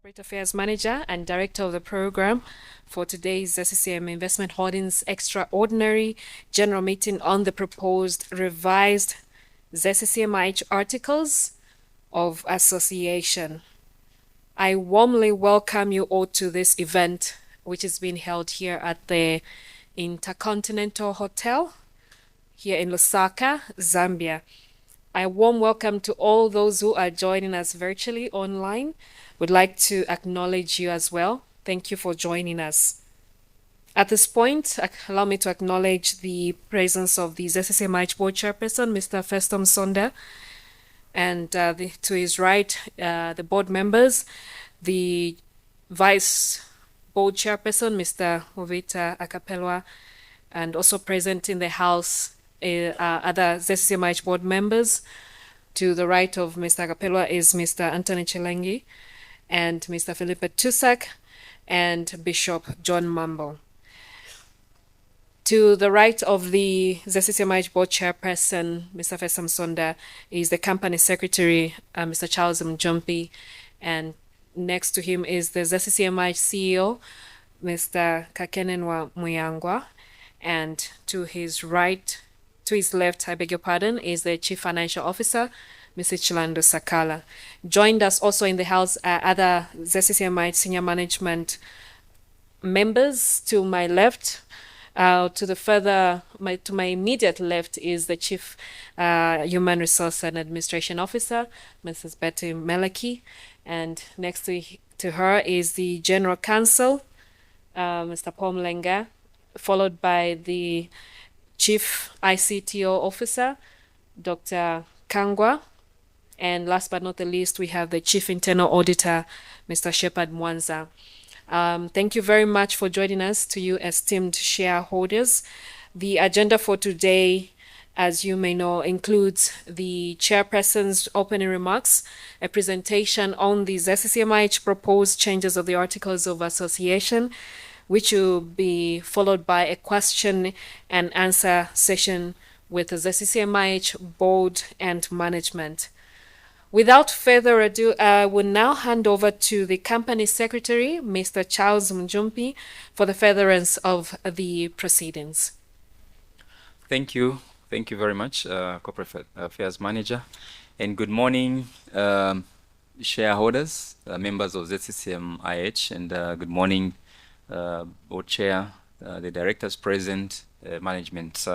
Corporate Affairs Manager and Director of the Program for today's ZCCM Investment Holdings Extraordinary General Meeting on the proposed revised ZCCM-IH Articles of Association. I warmly welcome you all to this event, which is being held here at the Intercontinental Hotel here in Lusaka, Zambia. A warm welcome to all those who are joining us virtually online. We'd like to acknowledge you as well. Thank you for joining us. At this point, allow me to acknowledge the presence of the ZCCM-IH Board Chairperson, Mr. Festum Sonda, and to his right, the board members, the Vice Board Chairperson, Mr. Movita Akapelwa, and also present in the House other ZCCM-IH board members. To the right of Mr. Akapelwa is Mr. Anthony Chilengi and Mr. Philippe Tusak and Bishop John Mambo. To the right of the ZCCM-IH board chairperson, Mr. Festum Sonda, is the company secretary, Mr. Charles Mjompi, and next to him is the ZCCM-IH CEO, Mr. Kakenenwa Muyangwa, and to his left, I beg your pardon, is the Chief Financial Officer, Mr. Chilando Sakala. Joined us also in the house are other ZCCM-IH senior management members. To my left, to my immediate left is the Chief Human Resource and Administration Officer, Mrs. Betty Melaki, and next to her is the General Counsel, Mr. Paul Mlenga, followed by the Chief ICTO Officer, Dr. Kangwa, and last but not the least, we have the Chief Internal Auditor, Mr. Shepard Mwanza. Thank you very much for joining us, to you esteemed shareholders. The agenda for today, as you may know, includes the chairperson's opening remarks, a presentation on the ZCCM-IH proposed changes of the Articles of Association, which will be followed by a question and answer session with the ZCCM-IH board and management. Without further ado, I will now hand over to the company secretary, Mr. Charles Mjompi, for the furtherance of the proceedings. Thank you. Thank you very much, Corporate Affairs Manager. And good morning, shareholders, members of ZCCM-IH, and good morning, board chair, the directors present, management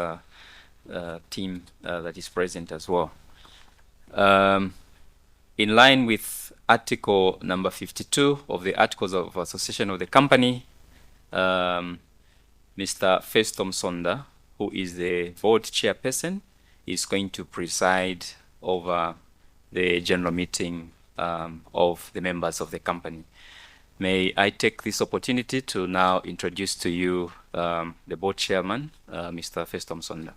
team that is present as well. In line with article number 52 of the Articles of Association of the company, Mr. Festum Sonda, who is the board chairperson, is going to preside over the general meeting of the members of the company. May I take this opportunity to now introduce to you the board chairman, Mr. Festum Sonda.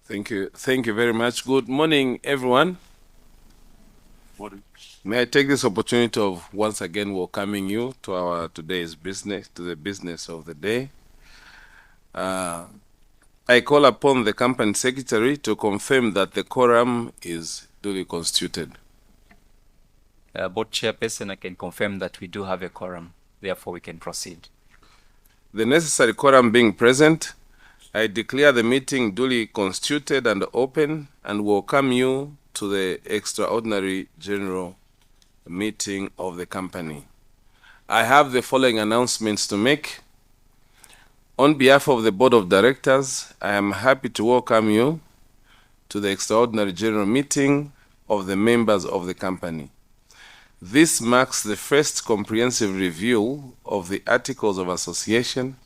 Thank you. Thank you very much. Good morning, everyone. Morning. May I take this opportunity of once again welcoming you to our today's business, to the business of the day. I call upon the company secretary to confirm that the quorum is duly constituted. Board chairperson, I can confirm that we do have a quorum, therefore we can proceed. The necessary quorum being present, I declare the meeting duly constituted and open and welcome you to the extraordinary general meeting of the company. I have the following announcements to make. On behalf of the board of directors, I am happy to welcome you to the extraordinary general meeting of the members of the company. This marks the first comprehensive review of the Articles of Association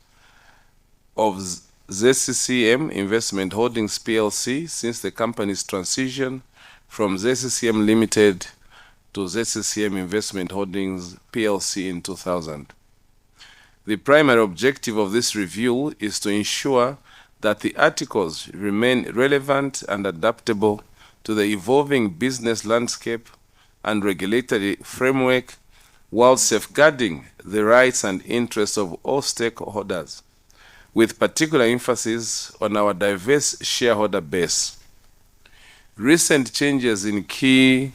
of ZCCM Investment Holdings PLC since the company's transition from ZCCM Limited to ZCCM Investment Holdings PLC in 2000. The primary objective of this review is to ensure that the articles remain relevant and adaptable to the evolving business landscape and regulatory framework while safeguarding the rights and interests of all stakeholders, with particular emphasis on our diverse shareholder base. Recent changes in key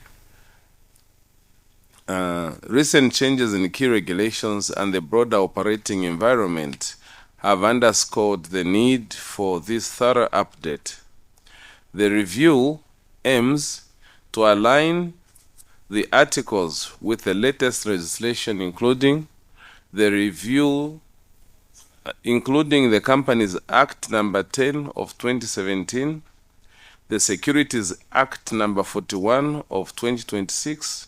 Recent changes in key regulations and the broader operating environment have underscored the need for this thorough update. The review aims to align the articles with the latest legislation, including the Companies Act number 10 of 2017, the Securities Act number 41 of 2026,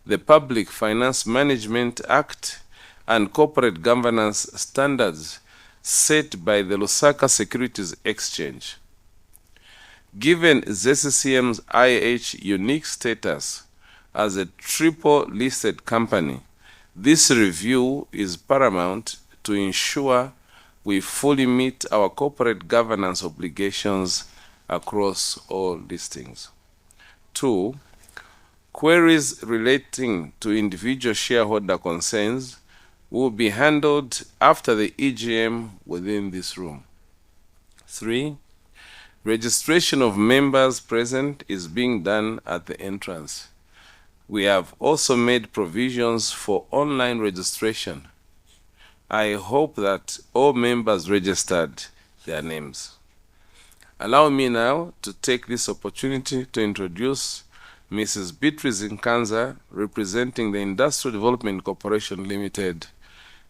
the Public Finance Management Act, and corporate governance standards set by the Lusaka Securities Exchange. Given ZCCM-IH unique status as a triple-listed company, this review is paramount to ensure we fully meet our corporate governance obligations across all listings. 2, queries relating to individual shareholder concerns will be handled after the EGM within this room. 3, registration of members present is being done at the entrance. We have also made provisions for online registration. I hope that all members registered their names. Allow me now to take this opportunity to introduce Mrs. Beatrice Nkanza, representing the Industrial Development Corporation Limited,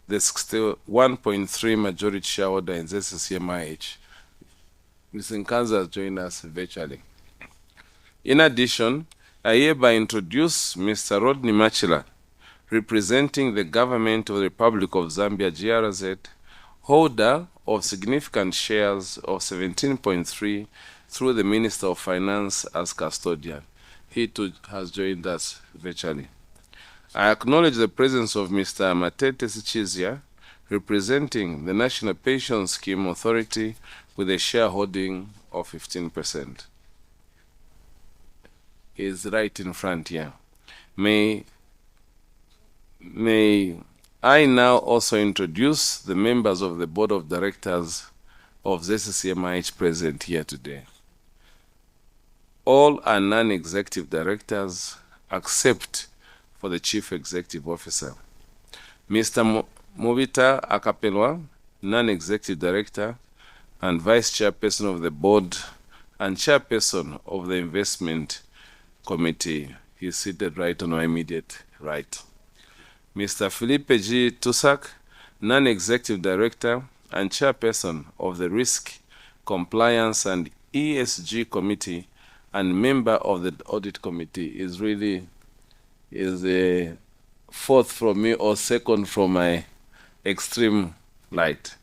the 61.3 majority shareholder in ZCCM-IH. Mrs. Nkanza has joined us virtually. In addition, I hereby introduce Mr. Rodney Machila, representing the Government of the Republic of Zambia, GRZ, holder of significant shares of 17.3 through the Minister of Finance as custodian. He too has joined us virtually. I acknowledge the presence of Mr. Matete Sichizia, representing the National Pension Scheme Authority with a shareholding of 15%. He is right in front here. May I now also introduce the members of the Board of Directors of ZCCM-IH present here today. All are non-executive directors except for the Chief Executive Officer. Mr. Mobita Akapelwa, non-executive director and vice chairperson of the board and chairperson of the investment committee. He is seated right on my immediate right. Mr. Philippe G. Tusak, non-executive director and chairperson of the Risk, Compliance and ESG committee and member of the audit committee, is a fourth from me or second from my extreme right.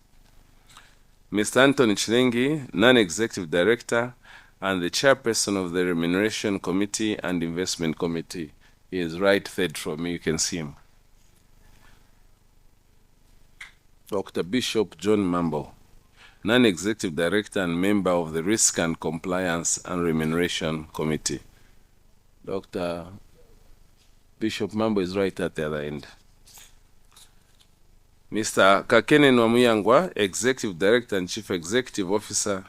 Mr. Anthony Chilengi, non-executive director and the chairperson of the Remuneration Committee and Investment Committee. He is right third from me, you can see him. Dr. Bishop John Mambo, non-executive director and member of the Risk and Compliance and Remuneration Committee. Dr. Bishop Mambo is right at the other end. Mr. Kakene Nwamuyangwa, executive director and chief executive officer,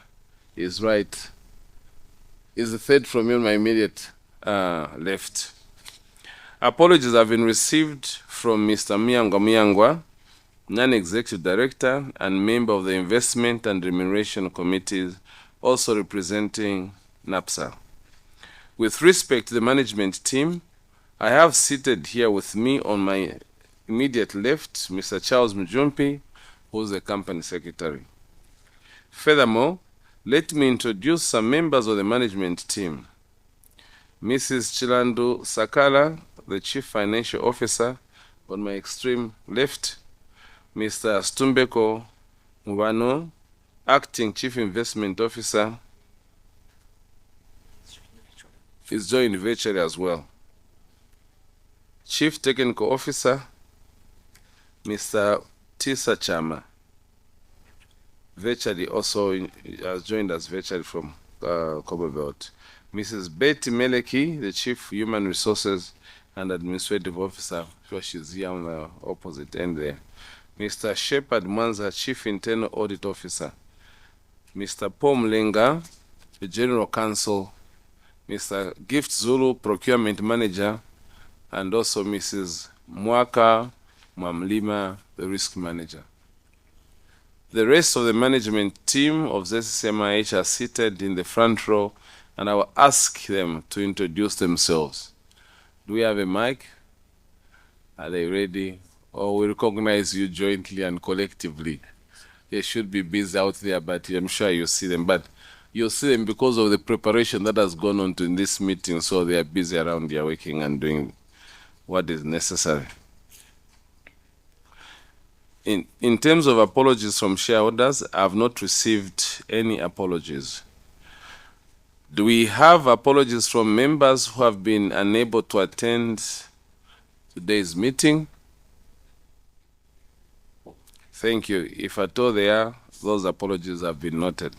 is right. Is the third from you on my immediate left. Apologies have been received from Mr. Muyangwa, non-executive director and member of the Investment and Remuneration Committees, also representing NAPSA. With respect to the management team, I have seated here with me on my immediate left, Mr. Charles Mujumpi, who is the company secretary. Furthermore, let me introduce some members of the management team. Mrs. Chilandu Sakala, the chief financial officer, on my extreme left. Mr. Stumbeko Mubano, acting chief investment officer, is joined virtually as well. Chief technical officer, Mr. Tisa Chama, virtually also has joined us virtually from Commonwealth. Mrs. Betty Meleki, the chief human resources and administrative officer, sure she's here on the opposite end there. Mr. Shepard Mwanza, chief internal audit officer. Mr. Paul Mlenga, the general counsel. Mr. Gift Zulu, procurement manager, and also Mrs. Mwaka Mwamlima, the risk manager. The rest of the management team of ZCCM-IH are seated in the front row, and I will ask them to introduce themselves. Do we have a mic? Are they ready? Or we recognize you jointly and collectively? They should be busy out there, but I'm sure you'll see them. But you'll see them because of the preparation that has gone on to in this meeting, so they are busy around here working and doing what is necessary. In terms of apologies from shareholders, I have not received any apologies. Do we have apologies from members who have been unable to attend today's meeting? Thank you. If at all there are, those apologies have been noted.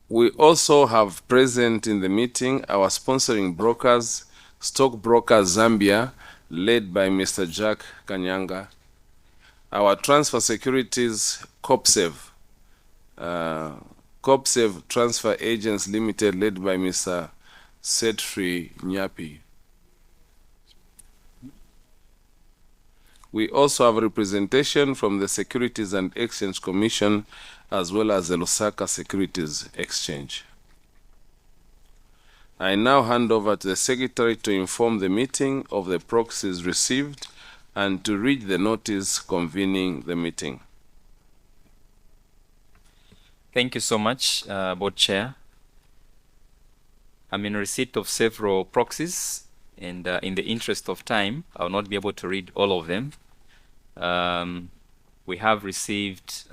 We also have present in the meeting our sponsoring brokers, Stockbroker Zambia, led by Mr. Jack Kanyanga, our transfer securities, COPSEV, COPSEV Transfer Agents Limited, led by Mr. Setri Nyapi. We also have representation from the Securities and Exchange Commission, as well as the Lusaka Securities Exchange. I now hand over to the Secretary to inform the meeting of the proxies received and to read the notice convening the meeting. Thank you so much, Board Chair. I'm in receipt of several proxies, and in the interest of time, I will not be able to read all of them. We have received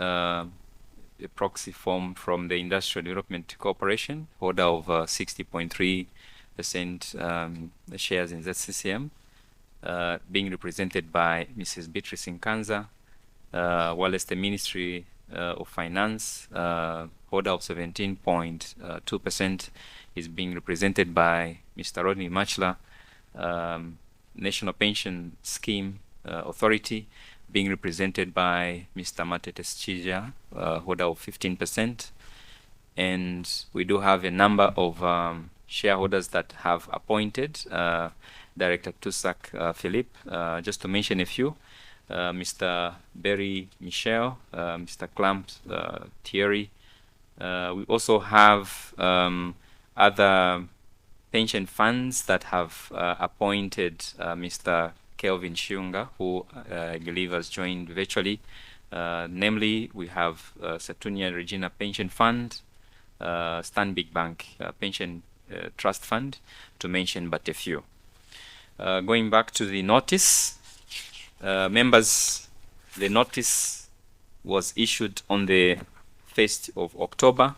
a proxy form from the Industrial Development Corporation, holder of 60.3% shares in ZCCM, being represented by Mrs. Beatrice Nkanza, while as the Ministry of Finance, holder of 17.2%, is being represented by Mr. Rodney Machla, National Pension Scheme Authority, being represented by Mr. Matete Schija, holder of 15%. And we do have a number of shareholders that have appointed Director Tusak Philippe. Just to mention a few, Mr. Berry Michel, Mr. Clamp Thierry. We also have other pension funds that have appointed Mr. Kelvin Shiunga, who I believe has joined virtually. Namely, we have Satunia Regina Pension Fund, Stanbic Bank Pension Trust Fund, to mention but a few. Going back to the notice, members, the notice was issued on the 1st of October,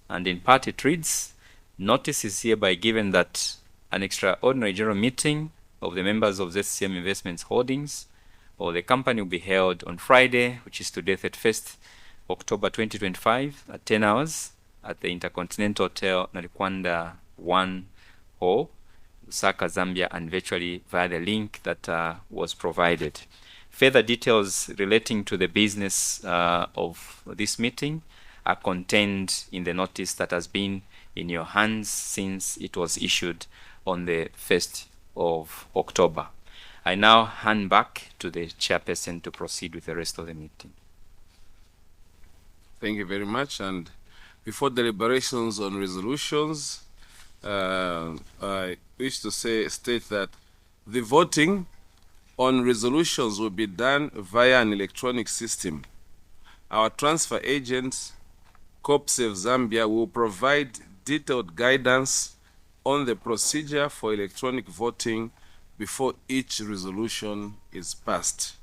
and in part it reads, notice is hereby given that an extraordinary general meeting of the members of ZCCM Investments Holdings or the company will be held on Friday, which is today, 31st October 2025, at 10 hours at the Intercontinental Hotel Nalikwanda 1 Hall, Lusaka, Zambia, and virtually via the link that was provided. Further details relating to the business of this meeting are contained in the notice that has been in your hands since it was issued on the 1st of October. I now hand back to the chairperson to proceed with the rest of the meeting. Thank you very much. And before deliberations on resolutions, I wish to state that the voting on resolutions will be done via an electronic system. Our transfer agents, COPSEV Zambia, will provide detailed guidance on the procedure for electronic voting before each resolution is passed.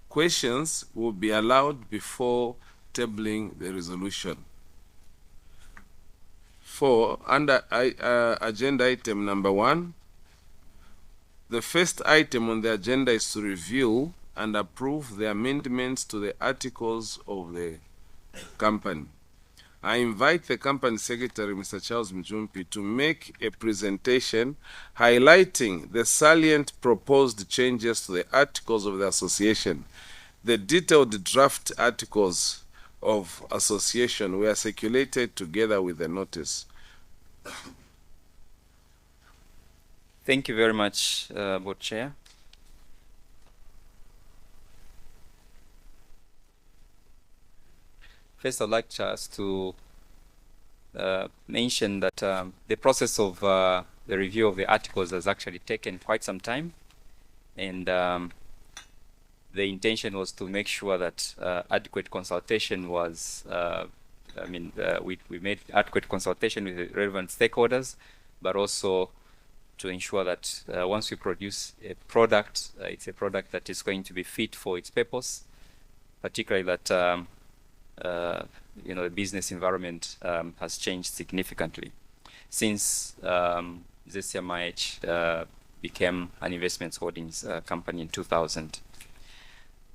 Questions will be allowed before tabling the resolution. Under agenda item number 1, the first item on the agenda is to review and approve the amendments to the articles of the company. I invite the company secretary, Mr. Charles Mjumpi, to make a presentation highlighting the salient proposed changes to the articles of the association. The detailed draft articles of association were circulated together with the notice. Thank you very much, Board Chair. First, I'd like just to mention that the process of the review of the articles has actually taken quite some time, and the intention was to make sure that adequate consultation was, we made adequate consultation with the relevant stakeholders, but also to ensure that once we produce a product, it's a product that is going to be fit for its purpose, particularly that the business environment has changed significantly since ZCCM-IH became an investments holdings company in 2000.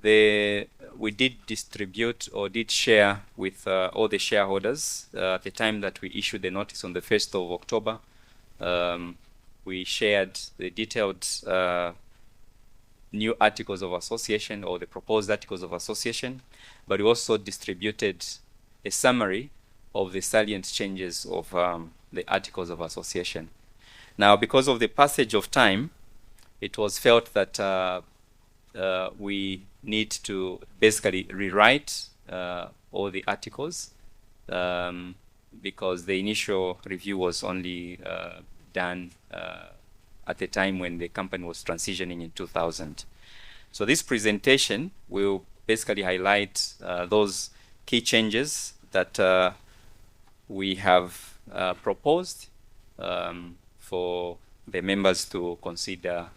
We did distribute or did share with all the shareholders at the time that we issued the notice on the 1st of October. We shared the detailed new articles of association or the proposed articles of association, but we also distributed a summary of the salient changes of the articles of association. Now, because of the passage of time, it was felt that we need to basically rewrite all the articles because the initial review was only done at the time when the company was transitioning in 2000. So this presentation will basically highlight those key changes that we have proposed for the members to consider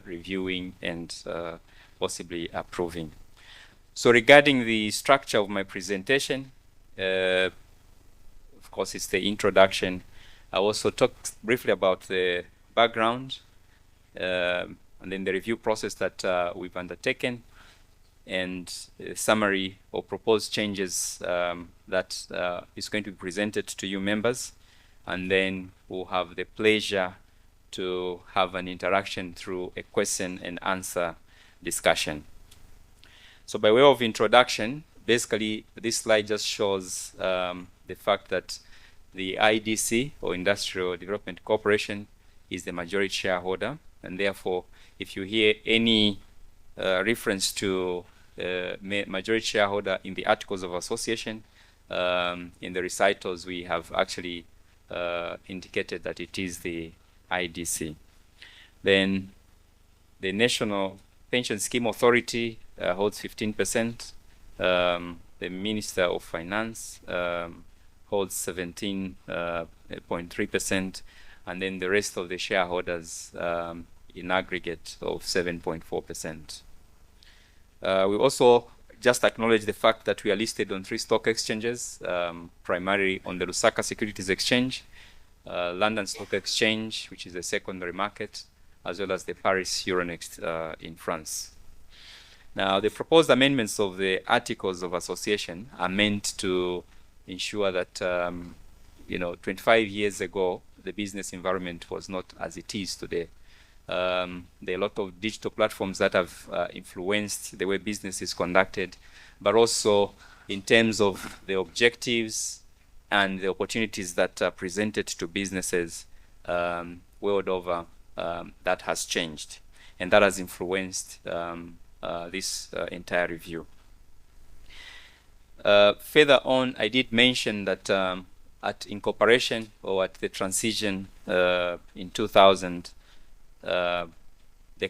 reviewing and possibly approving. So regarding the structure of my presentation, of course, it's the introduction. I also talked briefly about the background and then the review process that we've undertaken, and a summary of proposed changes that is going to be presented to you members, and then we'll have the pleasure to have an interaction through a question and answer discussion. So by way of introduction, basically this slide just shows the fact that the IDC, or Industrial Development Corporation, is the majority shareholder, and therefore if you hear any reference to majority shareholder in the articles of association, in the recitals we have actually indicated that it is the IDC. Then the National Pension Scheme Authority holds 15%. The Minister of Finance holds 17.3%, and then the rest of the shareholders in aggregate of 7.4%. We also just acknowledge the fact that we are listed on 3 stock exchanges, primarily on the Lusaka Securities Exchange, London Stock Exchange, which is a secondary market, as well as the Paris Euronext in France. Now, the proposed amendments of the Articles of Association are meant to ensure that, 25 years ago, the business environment was not as it is today. There are a lot of digital platforms that have influenced the way business is conducted, but also in terms of the objectives and the opportunities that are presented to businesses world over, that has changed, and that has influenced this entire review. Further on, I did mention that at incorporation, or at the transition in 2000, the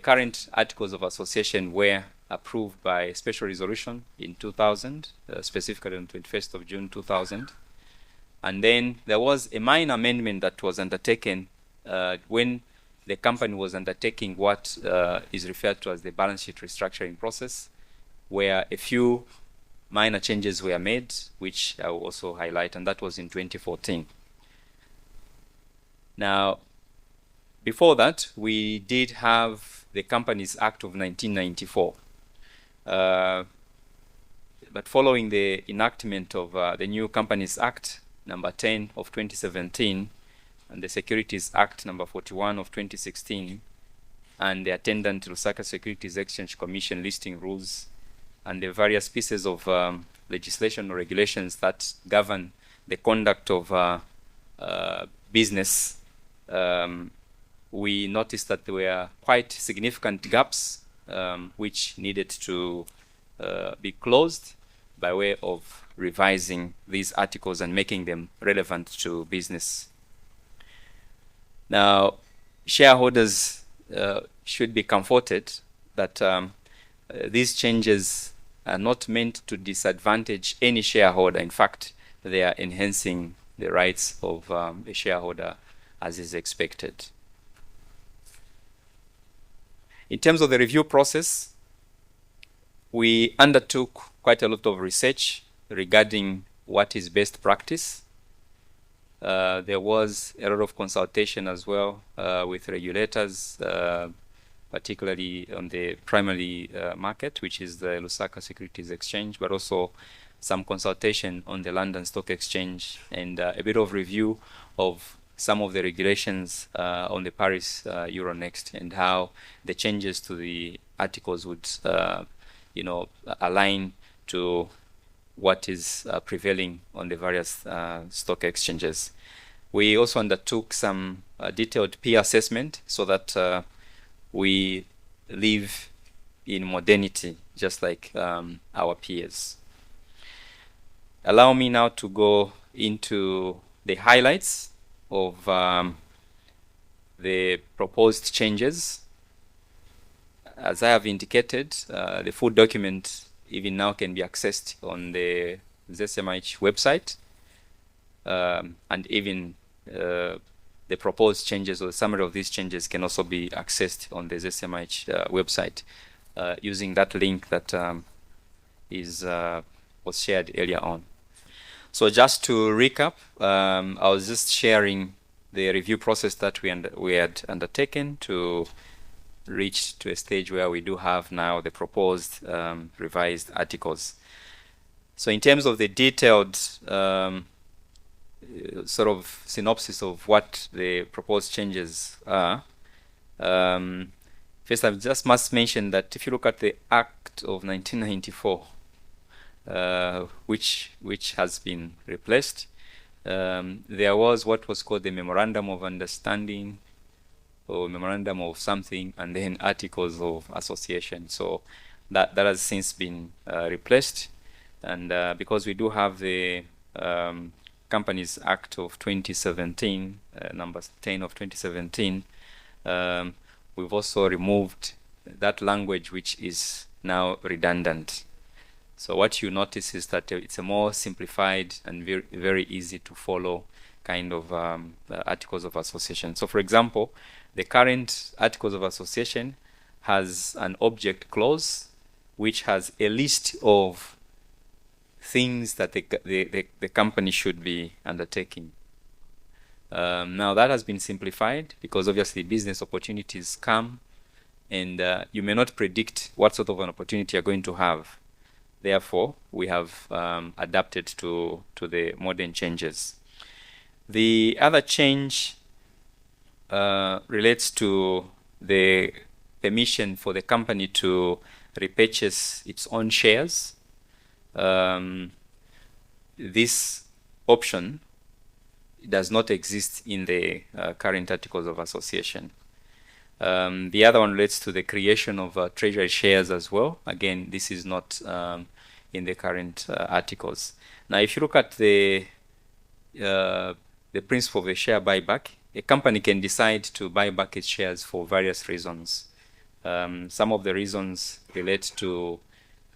current articles of association were approved by special resolution in 2000, specifically on 21st of June 2000. And then there was a minor amendment that was undertaken when the company was undertaking what is referred to as the balance sheet restructuring process, where a few minor changes were made, which I will also highlight, and that was in 2014. Now, before that, we did have the Companies Act of 1994. But following the enactment of the new Companies Act number 10 of 2017, and the Securities Act number 41 of 2016, and the attendant Lusaka Securities Exchange Commission listing rules, and the various pieces of legislation or regulations that govern the conduct of business we noticed that there were quite significant gaps which needed to be closed by way of revising these articles and making them relevant to business. Now, shareholders should be comforted that these changes are not meant to disadvantage any shareholder. In fact, they are enhancing the rights of a shareholder as is expected. In terms of the review process, we undertook quite a lot of research regarding what is best practice. There was a lot of consultation as well with regulators, particularly on the primary market, which is the Lusaka Securities Exchange, but also some consultation on the London Stock Exchange and a bit of review of some of the regulations on the Paris Euronext and how the changes to the articles would, align to what is prevailing on the various stock exchanges. We also undertook some detailed peer assessment so that we live in modernity, just like our peers. Allow me now to go into the highlights of the proposed changes. As I have indicated, the full document even now can be accessed on the ZCCM-IH website, and even the proposed changes or the summary of these changes can also be accessed on the ZCCM-IH website using that link that was shared earlier on. So just to recap, I was just sharing the review process that we had undertaken to reach to a stage where we do have now the proposed revised articles. So in terms of the detailed sort of synopsis of what the proposed changes are, first I just must mention that if you look at the Act of 1994, which has been replaced, there was what was called the Memorandum of Understanding or Memorandum of something, and then Articles of Association. So that has since been replaced, and because we do have the Companies Act of 2017, number 10 of 2017, we've also removed that language which is now redundant. So what you notice is that it's a more simplified and very, very easy to follow kind of Articles of Association. So for example, the current Articles of Association has an object clause which has a list of things that the company should be undertaking. Now that has been simplified because obviously business opportunities come and you may not predict what sort of an opportunity you're going to have. Therefore, we have adapted to the modern changes. The other change relates to the permission for the company to repurchase its own shares. This option does not exist in the current Articles of Association. The other one relates to the creation of treasury shares as well. Again, this is not in the current articles. Now, if you look at the principle of a share buyback, a company can decide to buy back its shares for various reasons. Some of the reasons relate to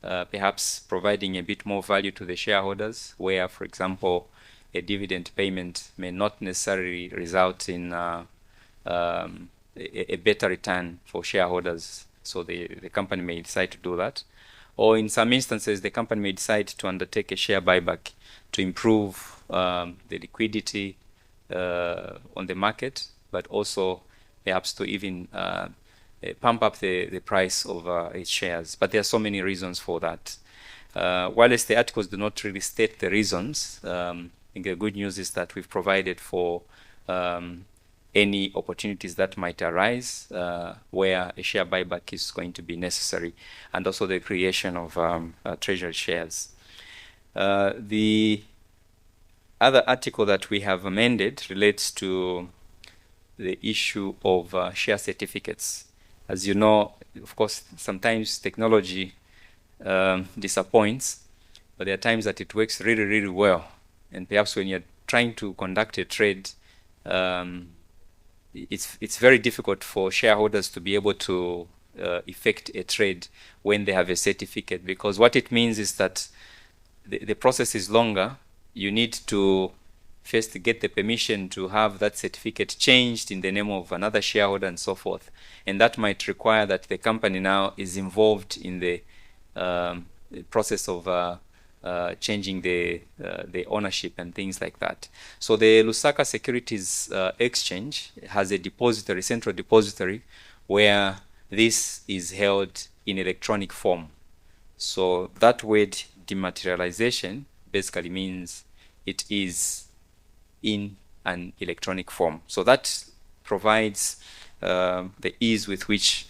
perhaps providing a bit more value to the shareholders, where, for example, a dividend payment may not necessarily result in a better return for shareholders. So the company may decide to do that. Or in some instances, the company may decide to undertake a share buyback to improve the liquidity on the market, but also perhaps to even pump up the price of its shares. But there are so many reasons for that. Whilst the articles do not really state the reasons, I think the good news is that we've provided for any opportunities that might arise where a share buyback is going to be necessary, and also the creation of treasury shares. The other article that we have amended relates to the issue of share certificates. As you know, of course, sometimes technology disappoints, but there are times that it works really, really well. And perhaps when you're trying to conduct a trade, it's very difficult for shareholders to be able to effect a trade when they have a certificate, because what it means is that the process is longer. You need to first get the permission to have that certificate changed in the name of another shareholder and so forth. And that might require that the company now is involved in the process of changing the ownership and things like that. So the Lusaka Securities Exchange has a depository, central depository, where this is held in electronic form. So that word dematerialization basically means it is in an electronic form. So that provides the ease with which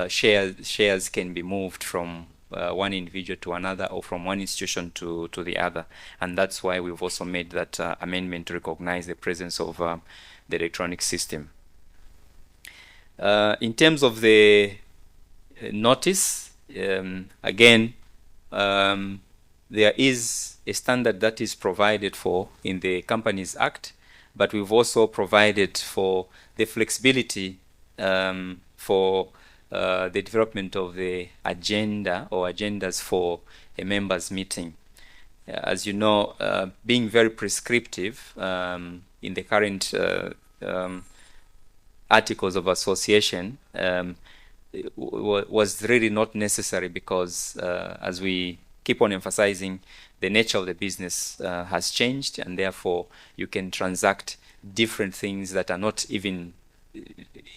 shares can be moved from one individual to another, or from one institution to the other. And that's why we've also made that amendment to recognize the presence of the electronic system. In terms of the notice, again, there is a standard that is provided for in the Companies Act, but we've also provided for the flexibility for the development of the agenda or agendas for a members meeting. As you know, being very prescriptive in the current articles of association was really not necessary, because as we keep on emphasizing, the nature of the business has changed, and therefore you can transact different things that are not even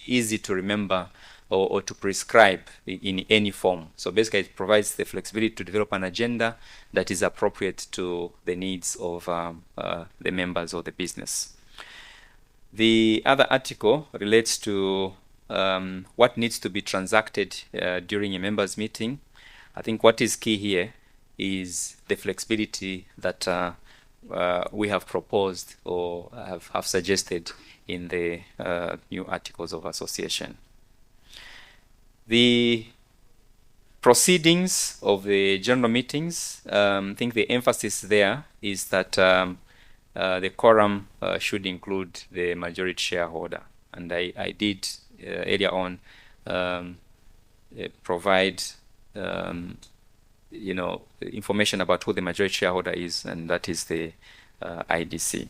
easy to remember or to prescribe in any form. So basically it provides the flexibility to develop an agenda that is appropriate to the needs of the members of the business. The other article relates to what needs to be transacted during a members meeting. I think what is key here is the flexibility that we have proposed or have suggested in the new articles of association. The proceedings of the general meetings, I think the emphasis there is that the quorum should include the majority shareholder. And I did earlier on provide information about who the majority shareholder is, and that is the IDC.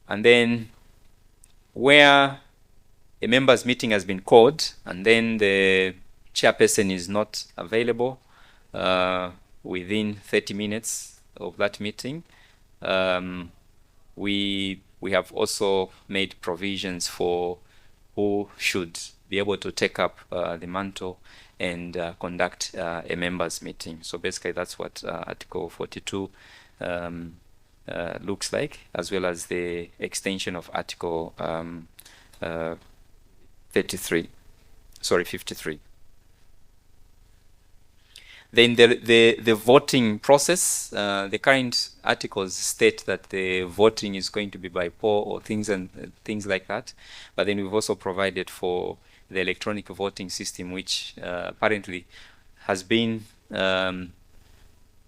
And then where a members meeting has been called and then the chairperson is not available within 30 minutes of that meeting, we have also made provisions for who should be able to take up the mantle and conduct a members meeting. So basically that's what Article 42 looks like, as well as the extension of Article 53. Then the voting process, the current articles state that the voting is going to be by poll or things like that. But then we've also provided for the electronic voting system, which apparently has been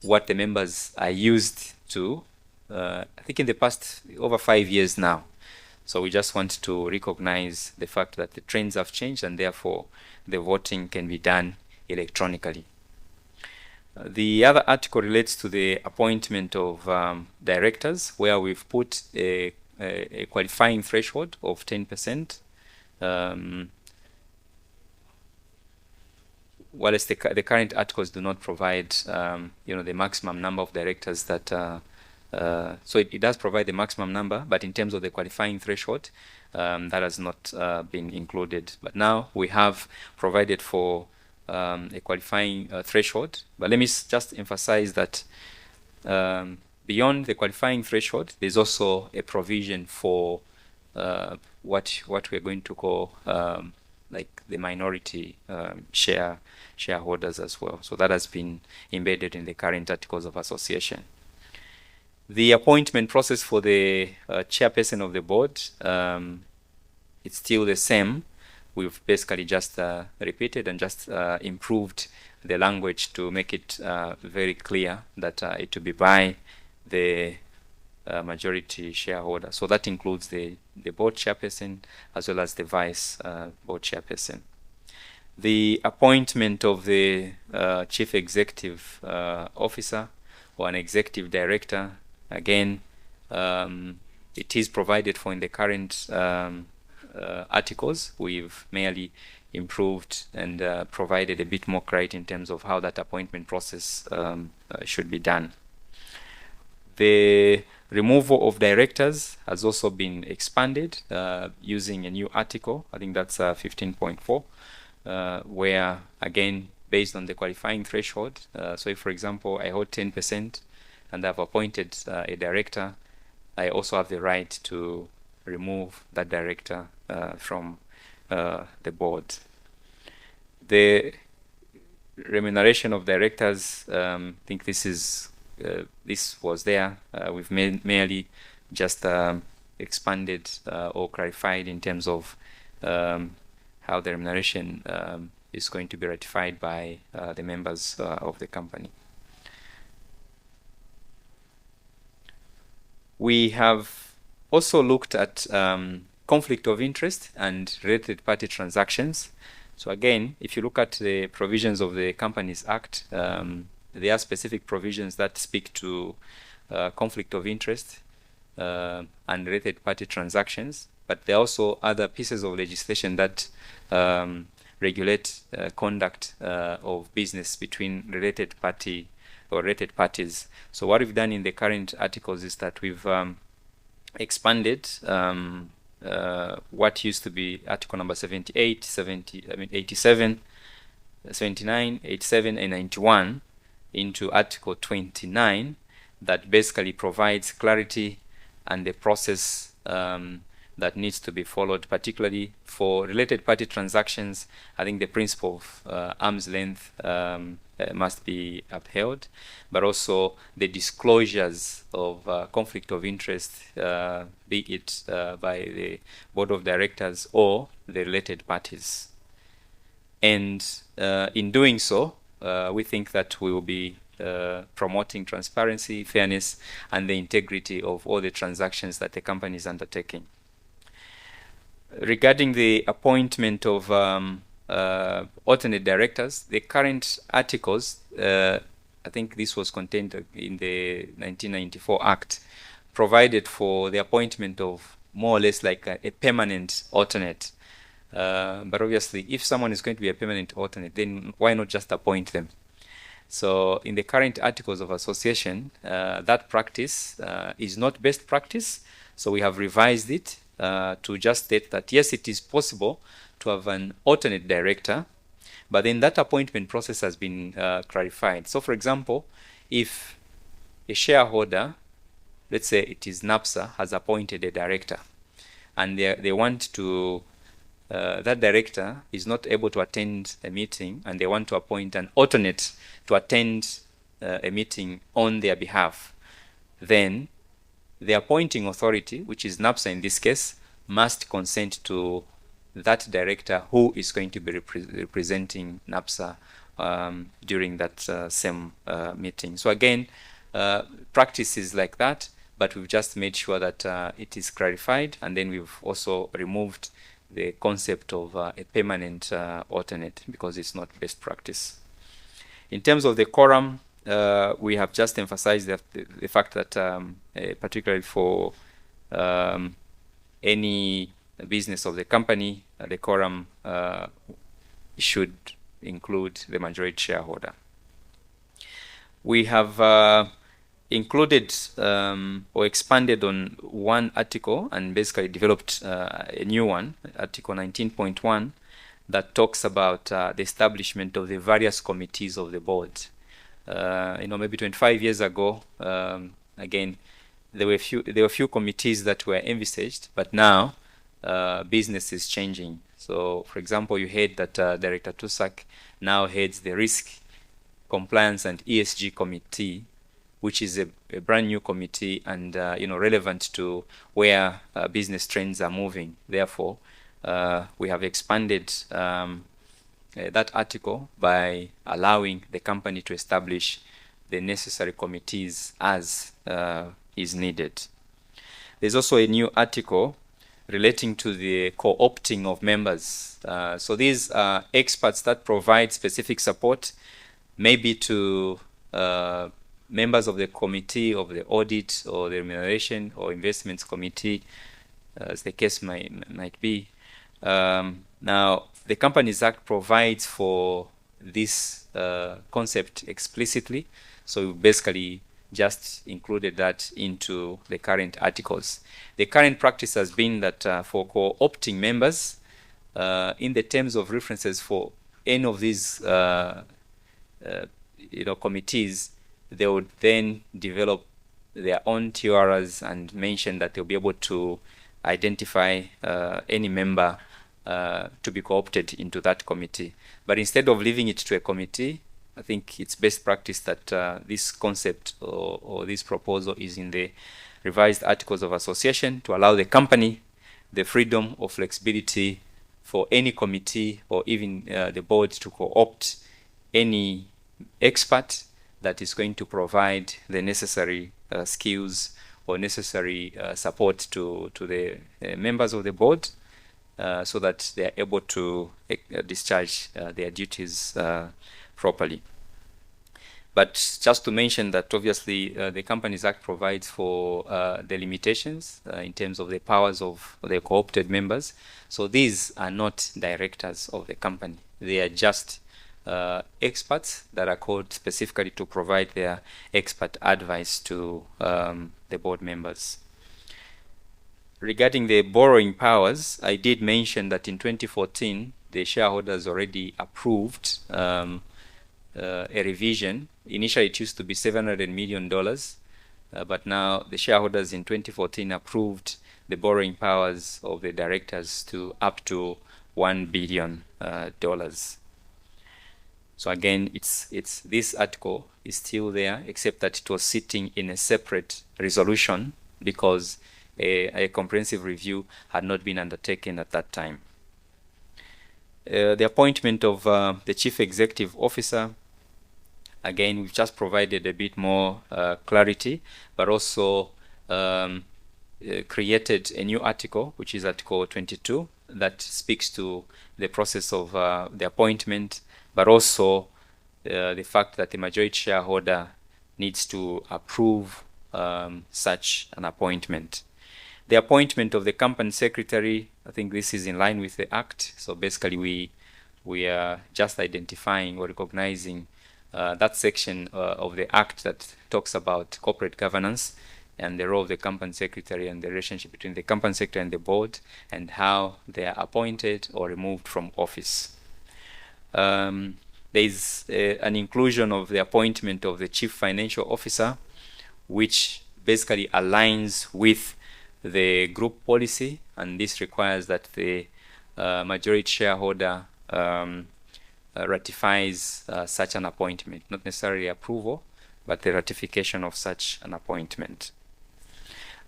what the members are used to, I think in the past over 5 years now. So we just want to recognize the fact that the trends have changed, and therefore the voting can be done electronically. The other article relates to the appointment of directors, where we've put a qualifying threshold of 10%. Whereas the current articles do not provide, the maximum number of directors that. So it does provide the maximum number, but in terms of the qualifying threshold, that has not been included. But now we have provided for a qualifying threshold. But let me just emphasize that beyond the qualifying threshold, there's also a provision for what we're going to call like the minority shareholders as well. So that has been embedded in the current articles of association. The appointment process for the chairperson of the board, it's still the same. We've basically just repeated and just improved the language to make it very clear that it will be by the majority shareholder. So that includes the board chairperson as well as the vice board chairperson. The appointment of the chief executive officer or an executive director, again, it is provided for in the current articles. We've merely improved and provided a bit more clarity in terms of how that appointment process should be done. The removal of directors has also been expanded using a new article. I think that's 15.4, where, again, based on the qualifying threshold, so if, for example, I hold 10% and I've appointed a director, I also have the right to remove that director from the board. The remuneration of directors, I think this was there. We've merely just expanded or clarified in terms of how the remuneration is going to be ratified by the members of the company. We have also looked at conflict of interest and related party transactions. So again, if you look at the provisions of the Companies Act, there are specific provisions that speak to conflict of interest and related party transactions, but there are also other pieces of legislation that regulate conduct of business between related party or related parties. So what we've done in the current articles is that we've expanded what used to be article number 78, 87, 79, 87, and 91 into article 29 that basically provides clarity and the process that needs to be followed, particularly for related party transactions. I think the principle of arm's length must be upheld, but also the disclosures of conflict of interest, be it by the board of directors or the related parties. And in doing so, we think that we will be promoting transparency, fairness, and the integrity of all the transactions that the company is undertaking. Regarding the appointment of alternate directors, the current articles, I think this was contained in the 1994 Act, provided for the appointment of more or less like a permanent alternate. But obviously, if someone is going to be a permanent alternate, then why not just appoint them? So in the current articles of association, that practice is not best practice. So we have revised it to just state that, yes, it is possible to have an alternate director, but then that appointment process has been clarified. So for example, if a shareholder, let's say it is NAPSA, has appointed a director, and they want to that director is not able to attend a meeting, and they want to appoint an alternate to attend a meeting on their behalf, then the appointing authority, which is NAPSA in this case, must consent to that director who is going to be representing NAPSA during that same meeting. So again, practice is like that, but we've just made sure that it is clarified, and then we've also removed the concept of a permanent alternate because it's not best practice. In terms of the quorum, we have just emphasized the fact that particularly for any business of the company, the quorum should include the majority shareholder. We have included or expanded on one article and basically developed a new one, Article 19.1, that talks about the establishment of the various committees of the board. Maybe 25 years ago, again, there were a few committees that were envisaged, but now business is changing. So, for example, you heard that Director Tusak now heads the Risk, Compliance, and ESG Committee, which is a brand new committee and relevant to where business trends are moving. Therefore, we have expanded that article by allowing the company to establish the necessary committees as is needed. There's also a new article relating to the co-opting of members. So these are experts that provide specific support, maybe to members of the committee of the audit or the remuneration or investments committee, as the case might be. Now, the Companies Act provides for this concept explicitly, so we basically just included that into the current articles. The current practice has been that for co-opting members, in the terms of references for any of these committees, they would then develop their own TORs and mention that they'll be able to identify any member to be co-opted into that committee. But instead of leaving it to a committee, I think it's best practice that this concept or this proposal is in the revised Articles of Association to allow the company the freedom or flexibility for any committee or even the board to co-opt any expert that is going to provide the necessary skills or necessary support to the members of the board so that they are able to discharge their duties properly. But just to mention that obviously the Companies Act provides for the limitations in terms of the powers of the co-opted members. So these are not directors of the company. They are just experts that are called specifically to provide their expert advice to the board members. Regarding the borrowing powers, I did mention that in 2014, the shareholders already approved a revision. Initially, it used to be $700 million, but now the shareholders in 2014 approved the borrowing powers of the directors to up to $1 billion. So again, it's this article is still there, except that it was sitting in a separate resolution because a comprehensive review had not been undertaken at that time. The appointment of the Chief Executive Officer, again, we've just provided a bit more clarity, but also created a new article, which is Article 22, that speaks to the process of the appointment, but also the fact that the majority shareholder needs to approve such an appointment. The appointment of the company secretary, I think this is in line with the Act. So basically we are just identifying or recognizing that section of the Act that talks about corporate governance and the role of the company secretary and the relationship between the company secretary and the board and how they are appointed or removed from office. There is an inclusion of the appointment of the Chief Financial Officer, which basically aligns with the group policy, and this requires that the majority shareholder ratifies such an appointment, not necessarily approval, but the ratification of such an appointment.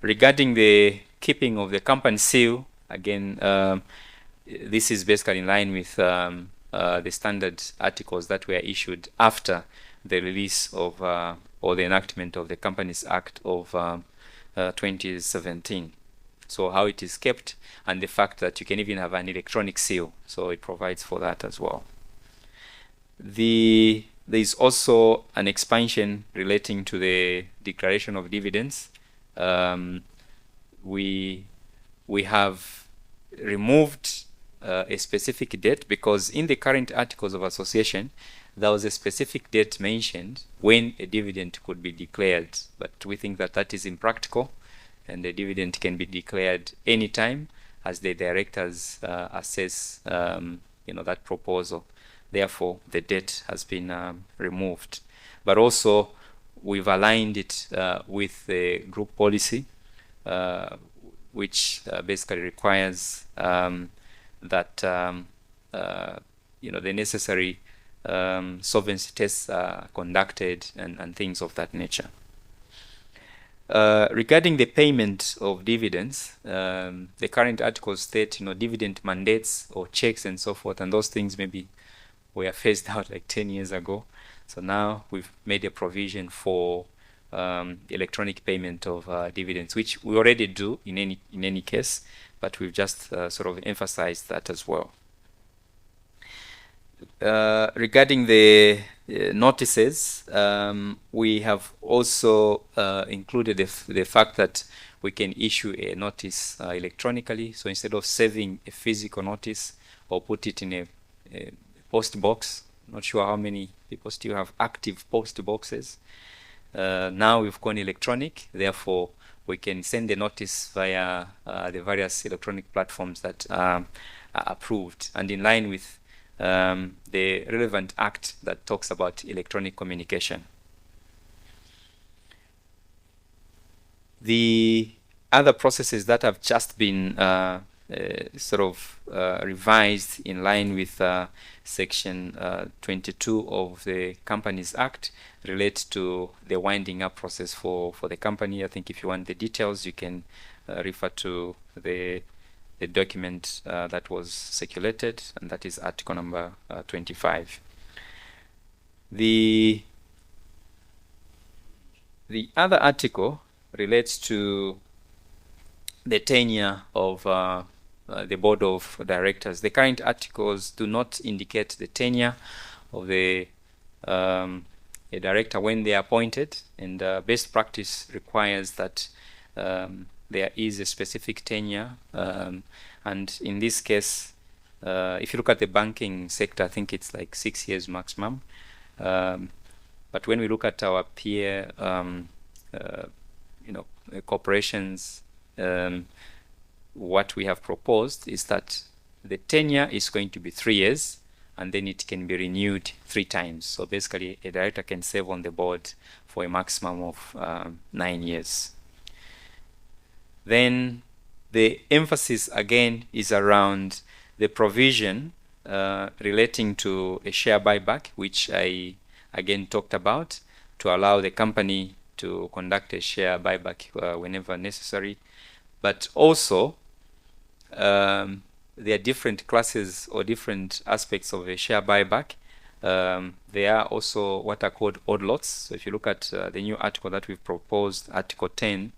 Regarding the keeping of the company seal, again, this is basically in line with the standard articles that were issued after the release of or the enactment of the Companies Act of 2017. So how it is kept and the fact that you can even have an electronic seal, so it provides for that as well. There is also an expansion relating to the declaration of dividends. We have removed a specific date because in the current Articles of Association there was a specific date mentioned when a dividend could be declared, but we think that that is impractical and the dividend can be declared anytime as the directors assess that proposal. Therefore, the date has been removed. But also, we've aligned it with the group policy, which basically requires that the necessary solvency tests are conducted and things of that nature. Regarding the payment of dividends, the current articles state, dividend mandates or checks and so forth, and those things maybe were phased out like 10 years ago. So now we've made a provision for electronic payment of dividends, which we already do in any case, but we've just sort of emphasized that as well. Regarding the notices, we have also included the fact that we can issue a notice electronically. So instead of saving a physical notice or put it in a post box, not sure how many people still have active post boxes. Now we've gone electronic, therefore we can send the notice via the various electronic platforms that are approved and in line with the relevant act that talks about electronic communication. The other processes that have just been revised in line with section 22 of the Companies Act relate to the winding up process for the company. I think if you want the details, you can refer to the document that was circulated, and that is article number 25. The other article relates to the tenure of the board of directors. The current articles do not indicate the tenure of a director when they are appointed, and best practice requires that there is a specific tenure, and in this case, if you look at the banking sector, I think it's like 6 years maximum. But when we look at our peer, corporations, what we have proposed is that the tenure is going to be 3 years, and then it can be renewed 3 times. So basically, a director can serve on the board for a maximum of 9 years. Then the emphasis again is around the provision relating to a share buyback, which I again talked about, to allow the company to conduct a share buyback whenever necessary. But also, there are different classes or different aspects of a share buyback. There are also what are called odd lots. So if you look at the new article that we've proposed, Article 10,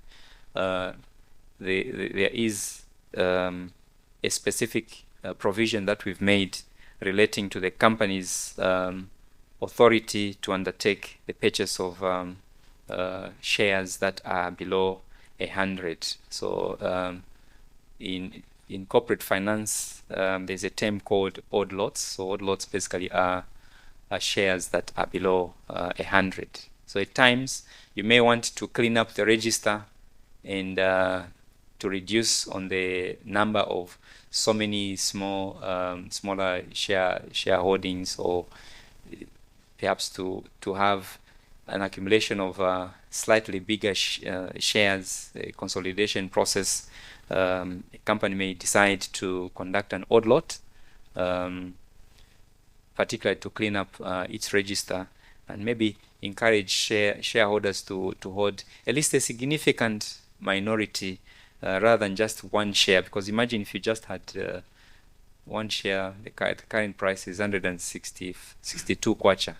there is a specific provision that we've made relating to the company's authority to undertake the purchase of shares that are below 100. So in corporate finance, there's a term called odd lots. So odd lots basically are shares that are below 100. So at times you may want to clean up the register and to reduce on the number of so many smaller shareholdings, or perhaps to have an accumulation of slightly bigger shares, a consolidation process. A company may decide to conduct an odd lot, particularly to clean up its register, and maybe encourage shareholders to hold at least a significant minority rather than just one share. Because imagine if you just had one share, the current price is 162 kwacha.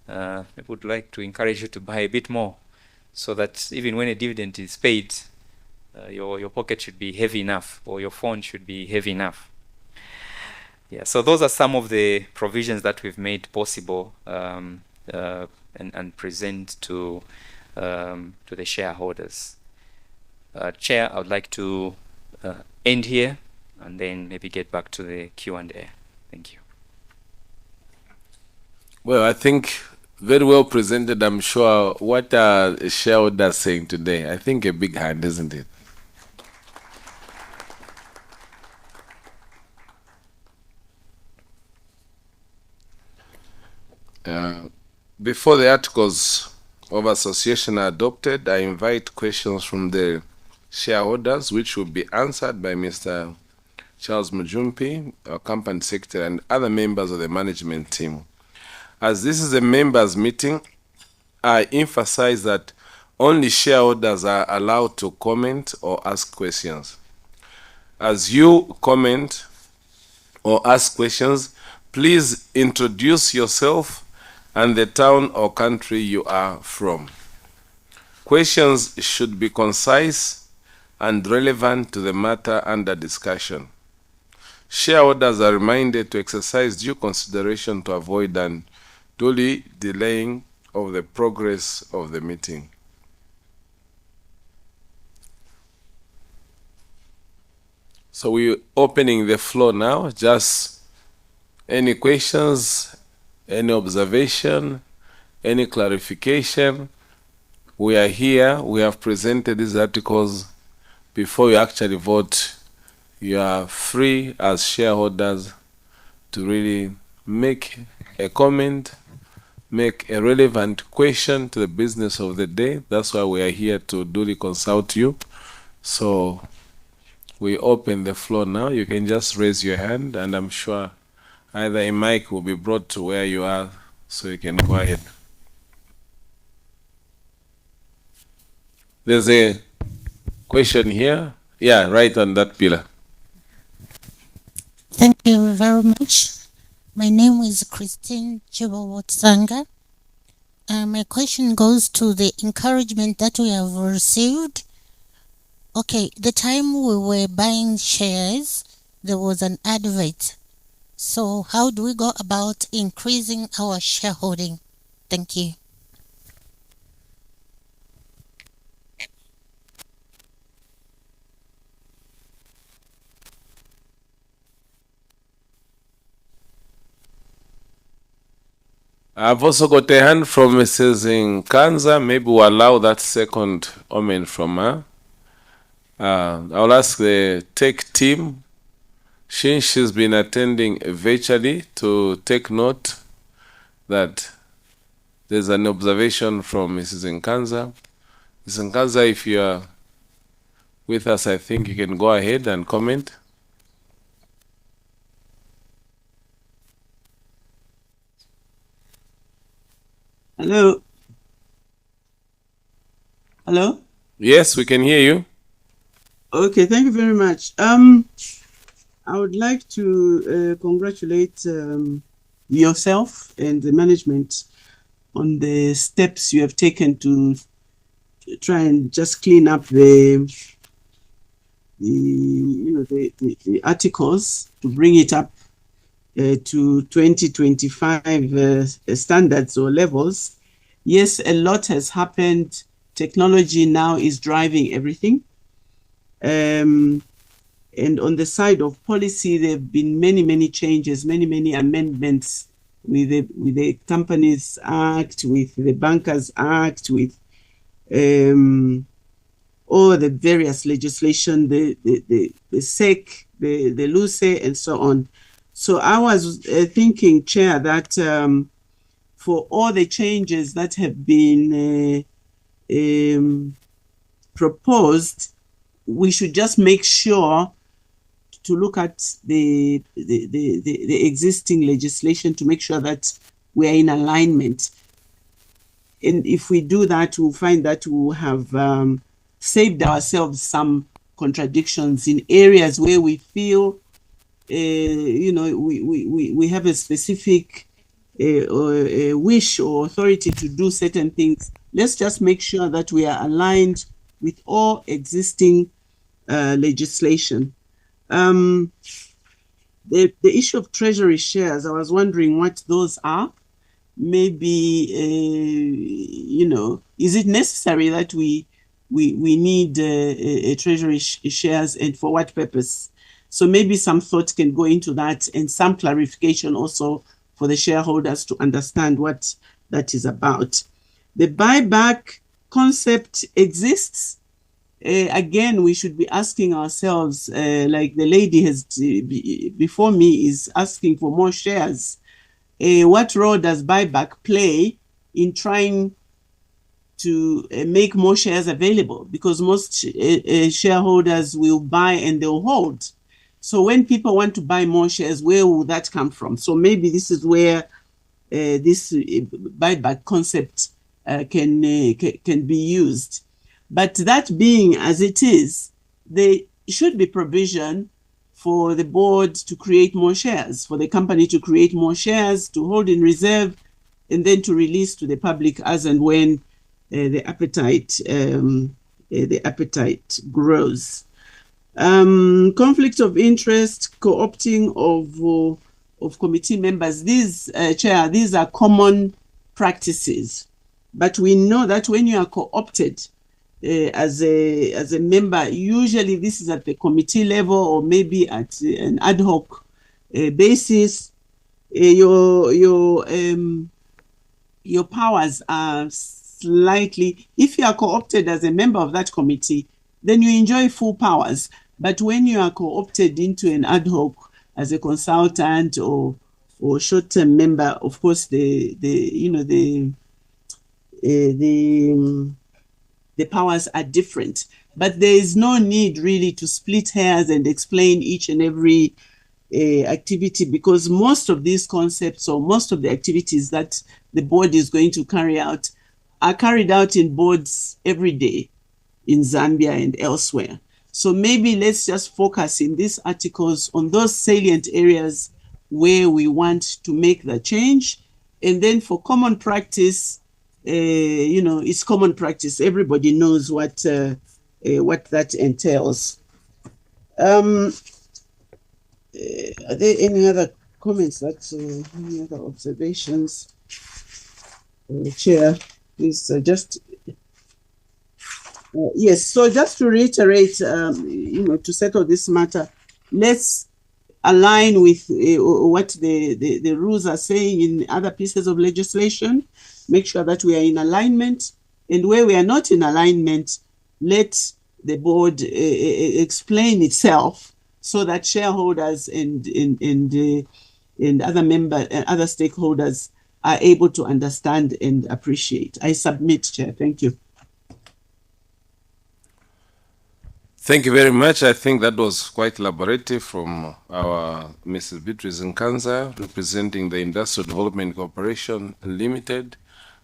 I would like to encourage you to buy a bit more, so that even when a dividend is paid, your pocket should be heavy enough, or your phone should be heavy enough. Yeah, so those are some of the provisions that we've made possible and present to the shareholders. Chair, I would like to end here and then maybe get back to the Q&A. Thank you. Well, I think very well presented. I'm sure. What are shareholders saying today? I think a big hand, isn't it? Before the articles of association are adopted, I invite questions from the shareholders, which will be answered by Mr. Charles Mujumpi, our company secretary, and other members of the management team. As this is a members' meeting, I emphasize that only shareholders are allowed to comment or ask questions. As you comment or ask questions, please introduce yourself and the town or country you are from. Questions should be concise and relevant to the matter under discussion. Shareholders are reminded to exercise due consideration to avoid unduly delaying of the progress of the meeting. So we're opening the floor now. Just any questions, any observation, any clarification. We are here. We have presented these articles. Before you actually vote, you are free as shareholders to really make a comment, make a relevant question to the business of the day. That's why we are here, to duly consult you. So we open the floor now. You can just raise your hand, and I'm sure either a mic will be brought to where you are so you can go ahead. There's a question here. Yeah, right on that pillar. Thank you very much. My name is Christine Chibawatsanga. My question goes to the encouragement that we have received. Okay, the time we were buying shares, there was an advert. So how do we go about increasing our shareholding? Thank you. I've also got a hand from Mrs. Nkanza. Maybe we'll allow that second comment from her. I'll ask the tech team, since she's been attending virtually, to take note that there's an observation from Mrs. Nkanza. Mrs. Nkanza, if you are with us, I think you can go ahead and comment. Hello. Hello. Yes, we can hear you. Okay, thank you very much. I would like to congratulate yourself and the management on the steps you have taken to try and just clean up the articles, to bring it up to 2025 standards or levels. Yes, a lot has happened. Technology now is driving everything. And on the side of policy, there have been many changes, many amendments with the Companies Act, with the Bankers Act, with all the various legislation, the SEC, the LUCE, and so on. So I was thinking, Chair, that for all the changes that have been proposed, we should just make sure to look at the existing legislation to make sure that we are in alignment. And if we do that, we'll find that we'll have saved ourselves some contradictions in areas where we feel we have a specific wish or authority to do certain things. Let's just make sure that we are aligned with all existing legislation. The issue of treasury shares, I was wondering what those are. Maybe, is it necessary that we need a treasury shares, and for what purpose? So maybe some thought can go into that, and some clarification also for the shareholders to understand what that is about. The buyback concept exists. Again, we should be asking ourselves, like the lady has before me is asking for more shares. What role does buyback play in trying to make more shares available? Because most shareholders will buy and they'll hold. So when people want to buy more shares, where will that come from? So maybe this is where this buyback concept can be used. But that being as it is, there should be provision for the board to create more shares, for the company to create more shares, to hold in reserve, and then to release to the public as and when the appetite grows. Conflict of interest, co-opting of committee members. These, Chair, these are common practices. But we know that when you are co-opted as a member, usually this is at the committee level or maybe at an ad hoc basis. Your powers are slightly, if you are co-opted as a member of that committee, then you enjoy full powers. But when you are co-opted into an ad hoc as a consultant or short-term member, of course, the powers are different. But there is no need really to split hairs and explain each and every activity, because most of these concepts or most of the activities that the board is going to carry out are carried out in boards every day in Zambia and elsewhere. So maybe let's just focus in these articles on those salient areas where we want to make the change. And then for common practice, it's common practice. Everybody knows what that entails. Are there any other comments? Any other observations? Chair, please just. Yes, so just to reiterate, to settle this matter, let's align with what the rules are saying in other pieces of legislation, make sure that we are in alignment, and where we are not in alignment, let the board explain itself so that shareholders and other stakeholders are able to understand and appreciate. I submit, Chair. Thank you. Thank you very much. I think that was quite elaborative from our Mrs. Beatrice Nkanza, representing the Industrial Development Corporation Limited.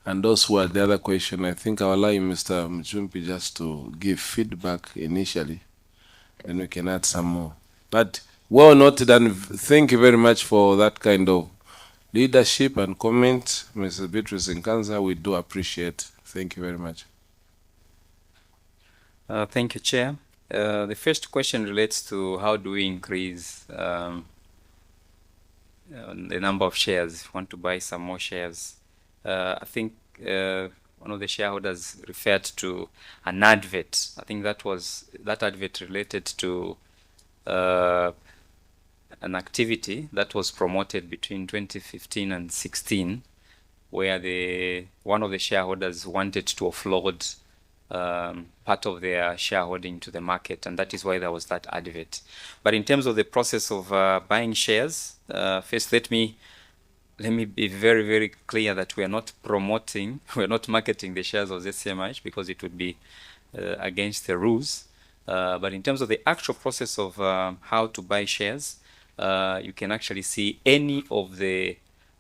And those who had the other question, I think I'll allow Mr. Mjumpi just to give feedback initially, then we can add some more. But well noted, and thank you very much for that kind of leadership and comment, Mrs. Beatrice Nkanza. We do appreciate. Thank you very much. Thank you, Chair. The first question relates to how do we increase the number of shares, if we want to buy some more shares. I think one of the shareholders referred to an advert. I think that advert related to an activity that was promoted between 2015 and 16, where one of the shareholders wanted to offload part of their shareholding to the market, and that is why there was that advert. But in terms of the process of buying shares, first let me be very, very clear that we are not promoting, we're not marketing the shares of ZCCM-IH because it would be against the rules. But in terms of the actual process of how to buy shares, you can actually see any of the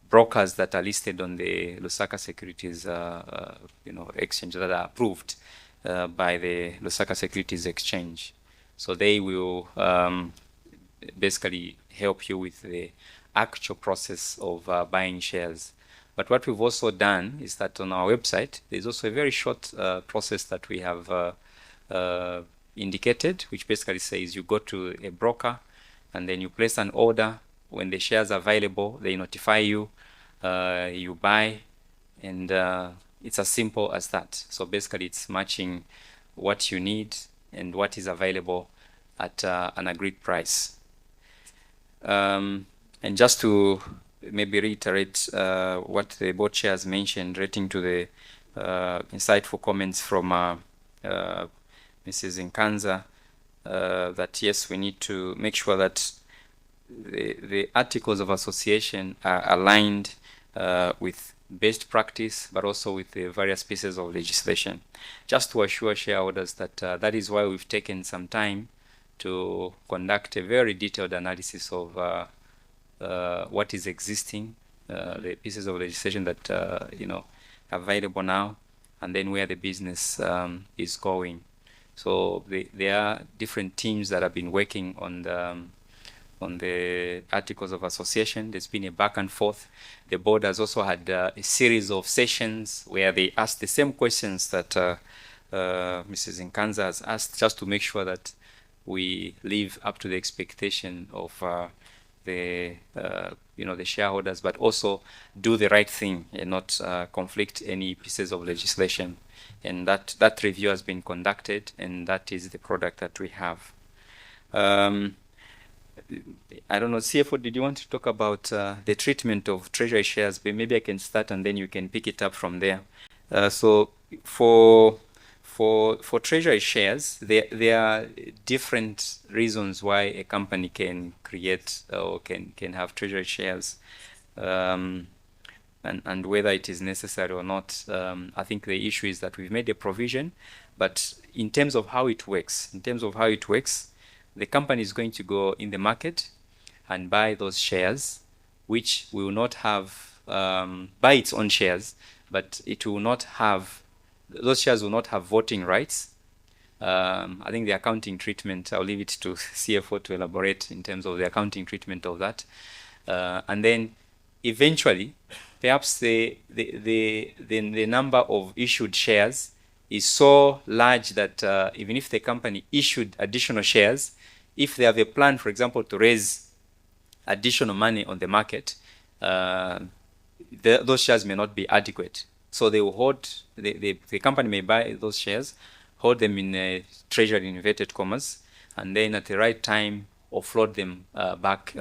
brokers that are listed on the Lusaka Securities exchange that are approved by the Lusaka Securities Exchange. So they will basically help you with the actual process of buying shares. But what we've also done is that on our website, there's also a very short process that we have indicated, which basically says you go to a broker and then you place an order. When the shares are available, they notify you, you buy, and it's as simple as that. So basically it's matching what you need and what is available at an agreed price. And just to maybe reiterate what the board chairs mentioned relating to the insightful comments from Mrs. Nkanza, that yes, we need to make sure that the articles of association are aligned with best practice, but also with the various pieces of legislation. Just to assure shareholders that that is why we've taken some time to conduct a very detailed analysis of what is existing, the pieces of legislation that are available now, and then where the business is going. So there are different teams that have been working on the articles of association. There's been a back and forth. The board has also had a series of sessions where they asked the same questions that Mrs. Nkanza has asked, just to make sure that we live up to the expectation of the shareholders, but also do the right thing and not conflict any pieces of legislation. And that review has been conducted, and that is the product that we have. I don't know, CFO, did you want to talk about the treatment of treasury shares? But maybe I can start and then you can pick it up from there. So for treasury shares, there are different reasons why a company can create or can have treasury shares, and whether it is necessary or not. I think the issue is that we've made a provision, but in terms of how it works, the company is going to go in the market and buy those shares, which will not have, buy its own shares, but it will not have, those shares will not have voting rights. I think the accounting treatment, I'll leave it to CFO to elaborate in terms of the accounting treatment of that. And then eventually, perhaps the number of issued shares is so large that even if the company issued additional shares, if they have a plan, for example, to raise additional money on the market, those shares may not be adequate. So they will hold, the company may buy those shares, hold them in a treasury in inverted commas, and then at the right time offload them back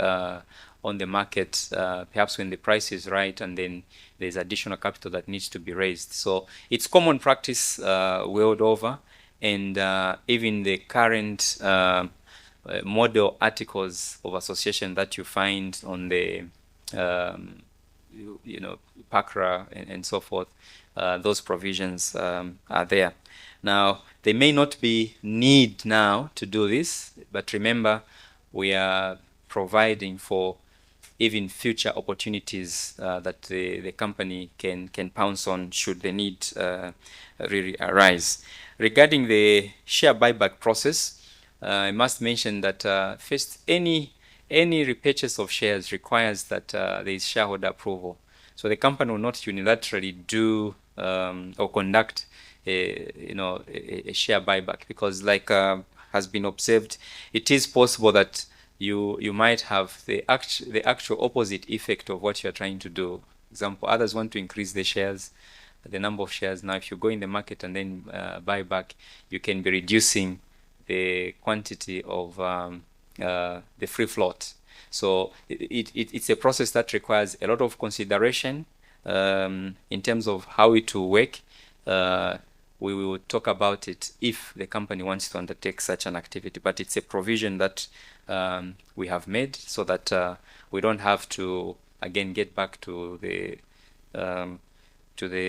on the market, perhaps when the price is right, and then there's additional capital that needs to be raised. So it's common practice world over, and even the current model articles of association that you find on the PACRA and so forth, those provisions are there. Now, there may not be need now to do this, but remember, we are providing for even future opportunities that the company can pounce on should the need really arise. Regarding the share buyback process, I must mention that first, any repurchase of shares requires that there is shareholder approval. So the company will not unilaterally do or conduct a share buyback, because, like has been observed, it is possible that you might have the actual opposite effect of what you're trying to do. Example, others want to increase the shares, the number of shares. Now, if you go in the market and then buy back, you can be reducing the quantity of the free float. So it's a process that requires a lot of consideration in terms of how it will work. We will talk about it if the company wants to undertake such an activity, but it's a provision that we have made so that we don't have to again get back to the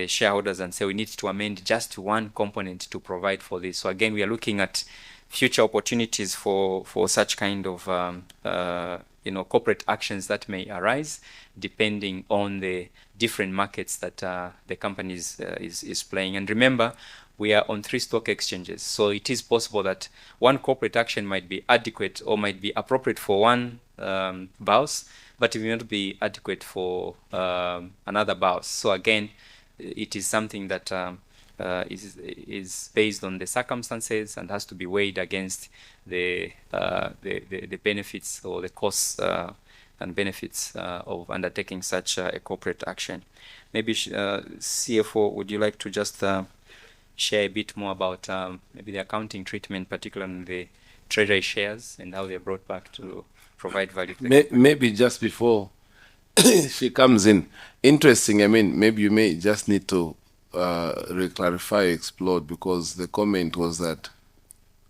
shareholders and say we need to amend just one component to provide for this. So again, we are looking at future opportunities for such kind of corporate actions that may arise depending on the different markets that the company is playing. And remember, we are on 3 stock exchanges, so it is possible that one corporate action might be adequate or might be appropriate for one BAUS, but it may not be adequate for another BAUS. So again, it is something that is based on the circumstances and has to be weighed against the benefits or the costs and benefits of undertaking such a corporate action. Maybe CFO, would you like to just share a bit more about maybe the accounting treatment, particularly on the treasury shares and how they're brought back to provide value to the company? Maybe just before she comes in, interesting, I mean, maybe you may just need to re-clarify, explore, because the comment was that,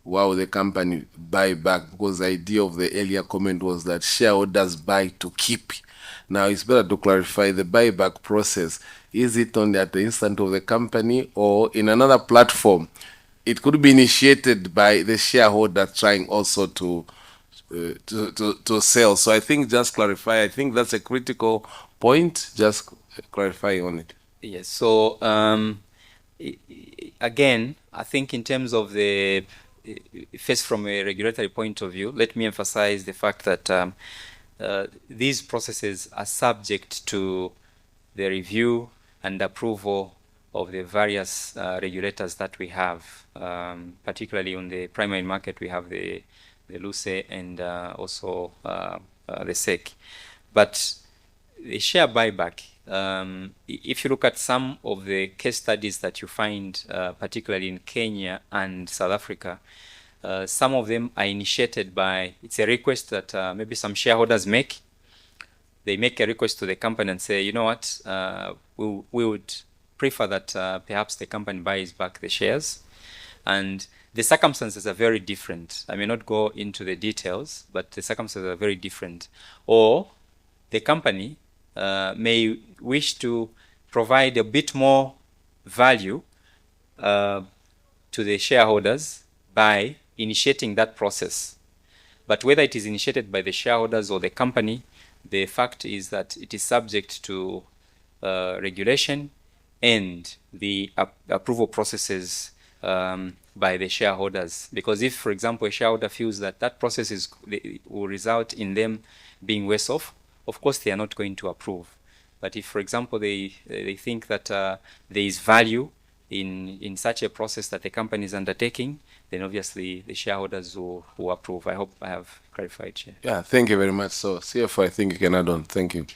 wow, the company buy back, because the idea of the earlier comment was that shareholders buy to keep. Now, it's better to clarify the buyback process. Is it only at the instant of the company or in another platform? It could be initiated by the shareholder trying also to sell. So I think just clarify. I think that's a critical point. Just clarify on it. Yes. So again, I think in terms of the first from a regulatory point of view, let me emphasize the fact that these processes are subject to the review and approval of the various regulators that we have, particularly on the primary market. We have the LUCE and also the SEC. But the share buyback, if you look at some of the case studies that you find, particularly in Kenya and South Africa, some of them are initiated by, it's a request that maybe some shareholders make. They make a request to the company and say, you know what, we would prefer that perhaps the company buys back the shares. And the circumstances are very different. I may not go into the details, but the circumstances are very different. Or the company may wish to provide a bit more value to the shareholders by initiating that process. But whether it is initiated by the shareholders or the company, the fact is that it is subject to regulation and the approval processes by the shareholders. Because if, for example, a shareholder feels that that process will result in them being worse off, of course they are not going to approve. But if, for example, they think that there is value in such a process that the company is undertaking, then obviously the shareholders will approve. I hope I have clarified, Chair. Yeah, thank you very much. So, CFO, I think you can add on. Thank you.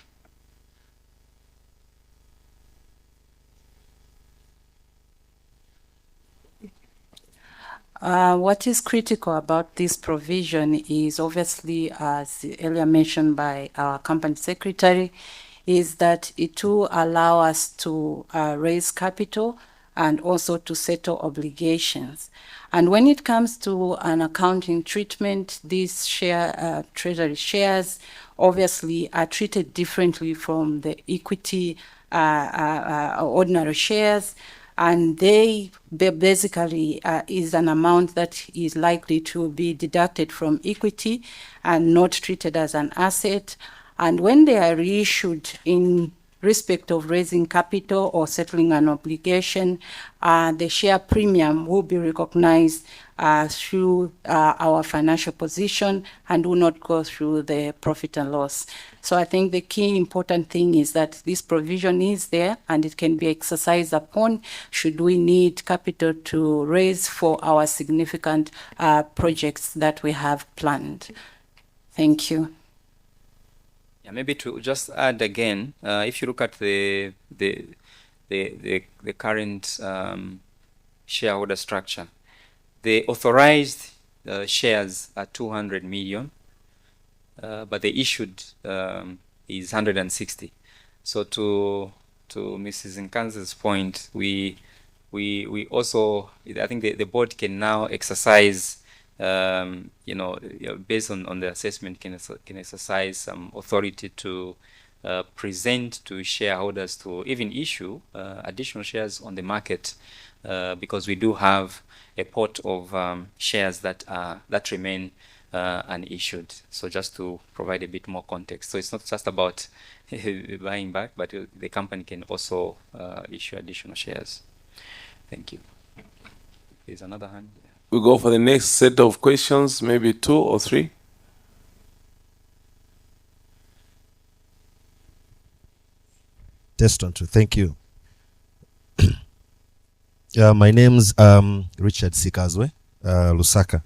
What is critical about this provision is obviously, as earlier mentioned by our company secretary, is that it will allow us to raise capital and also to settle obligations. And when it comes to an accounting treatment, these treasury shares obviously are treated differently from the equity ordinary shares. And they basically is an amount that is likely to be deducted from equity and not treated as an asset. And when they are reissued in respect of raising capital or settling an obligation, the share premium will be recognized through our financial position and will not go through the profit and loss. So I think the key important thing is that this provision is there and it can be exercised upon should we need capital to raise for our significant projects that we have planned. Thank you. Yeah, maybe to just add again, if you look at the current shareholder structure, the authorized shares are 200 million, but the issued is 160. So to Mrs. Nkanza's point, we also, I think the board can now exercise, based on the assessment, can exercise some authority to present to shareholders to even issue additional shares on the market, because we do have a pot of shares that remain unissued. So just to provide a bit more context. So it's not just about buying back, but the company can also issue additional shares. Thank you. There's another hand. We go for the next set of questions, maybe 2 or 3. Test on 2. Thank you. My name's Richard Sikazwe, Lusaka.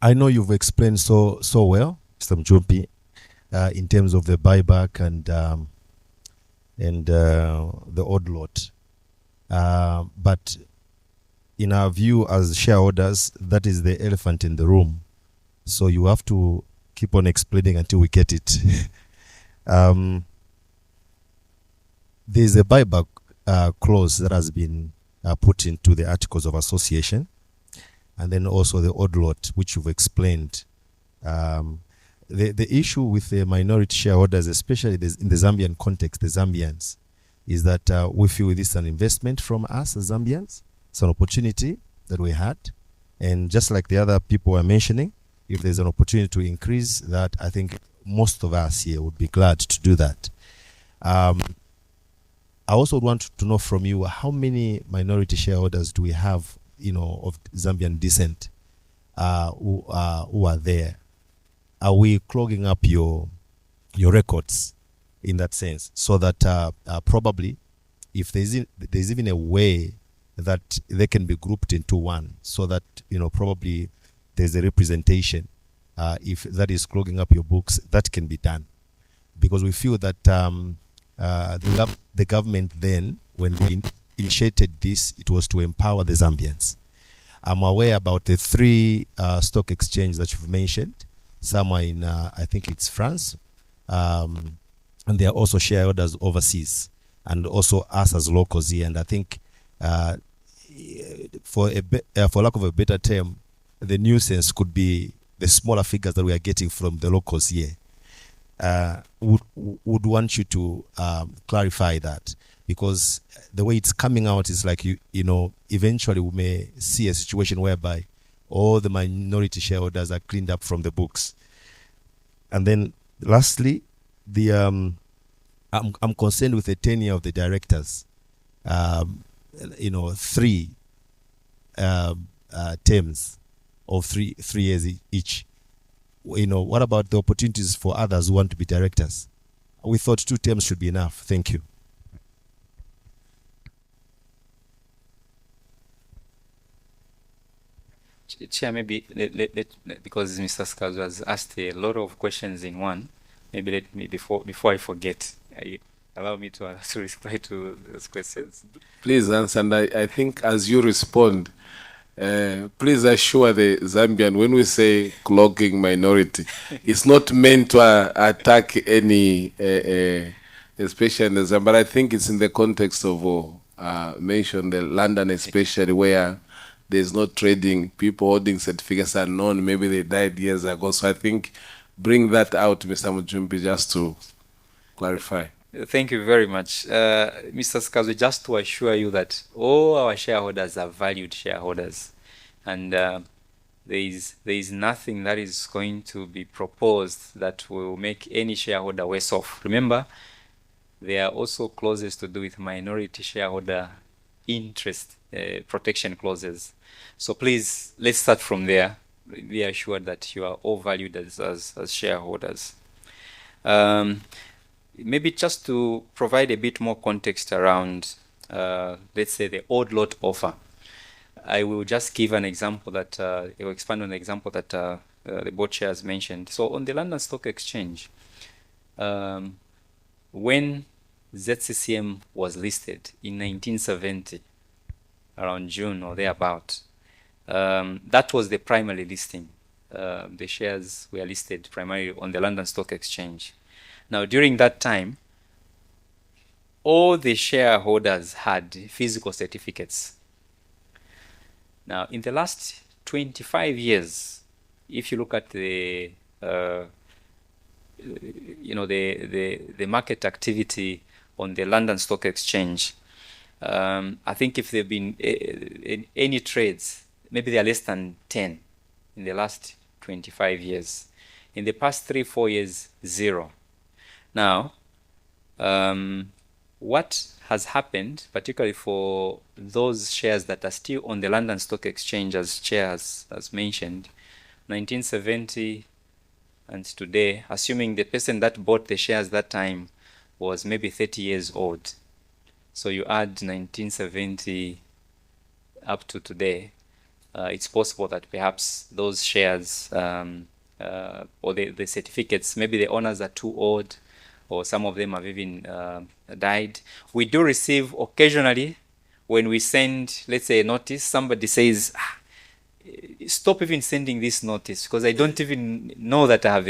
I know you've explained so well, Mr. Mjumpi, in terms of the buyback and the odd lot. But in our view as shareholders, that is the elephant in the room. So you have to keep on explaining until we get it. There's a buyback clause that has been put into the Articles of Association, and then also the odd lot, which you've explained. The issue with the minority shareholders, especially in the Zambian context, the Zambians, is that we feel this is an investment from us as Zambians. It's an opportunity that we had. And just like the other people were mentioning, if there's an opportunity to increase that, I think most of us here would be glad to do that. I also want to know from you, how many minority shareholders do we have, of Zambian descent, who are there? Are we clogging up your records in that sense, so that probably if there's even a way that they can be grouped into one, so that probably there's a representation, if that is clogging up your books, that can be done, because we feel that the government then, when they initiated this, it was to empower the Zambians. I'm aware about the 3 stock exchange that you've mentioned. Some are in, I think it's France, and there are also shareholders overseas, and also us as locals here. And I think, for lack of a better term, the nuisance could be the smaller figures that we are getting from the locals here. Would want you to clarify that, because the way it's coming out is like eventually we may see a situation whereby all the minority shareholders are cleaned up from the books. And then lastly, the I'm concerned with the tenure of the directors. 3 terms of 3 years each. What about the opportunities for others who want to be directors? We thought 2 terms should be enough. Thank you. Chair, maybe because Mr. Skazu has asked a lot of questions in one, maybe let me, before I forget, allow me to reply to those questions. Please answer, and I think as you respond, please assure the Zambian, when we say clogging minority, it's not meant to attack any, especially in the Zambia, but I think it's in the context of mention the London, especially where there's no trading, people holding certificates are known, maybe they died years ago. So I think bring that out, Mr. Mujumbi, just to clarify. Thank you very much. Mr. Skazu, just to assure you that all our shareholders are valued shareholders, and there is nothing that is going to be proposed that will make any shareholder worse off. Remember, there are also clauses to do with minority shareholder interest protection clauses. So please, let's start from there. Be assured that you are all valued as shareholders. Maybe just to provide a bit more context around, let's say, the odd lot offer, I will just give an example that, I will expand on the example that the board chair has mentioned. So on the London Stock Exchange, when ZCCM was listed in 1970, around June or thereabout, that was the primary listing. The shares were listed primarily on the London Stock Exchange. Now, during that time, all the shareholders had physical certificates. Now, in the last 25 years, if you look at the market activity on the London Stock Exchange, I think if there have been any trades, maybe they are less than 10 in the last 25 years. In the past 3-4 years, 0. Now, what has happened, particularly for those shares that are still on the London Stock Exchange, as Chair has mentioned, 1970 and today, assuming the person that bought the shares that time was maybe 30 years old. So you add 1970 up to today, it's possible that perhaps those shares or the certificates, maybe the owners are too old, or some of them have even died. We do receive occasionally, when we send, let's say, a notice, somebody says, stop even sending this notice because I don't even know that I have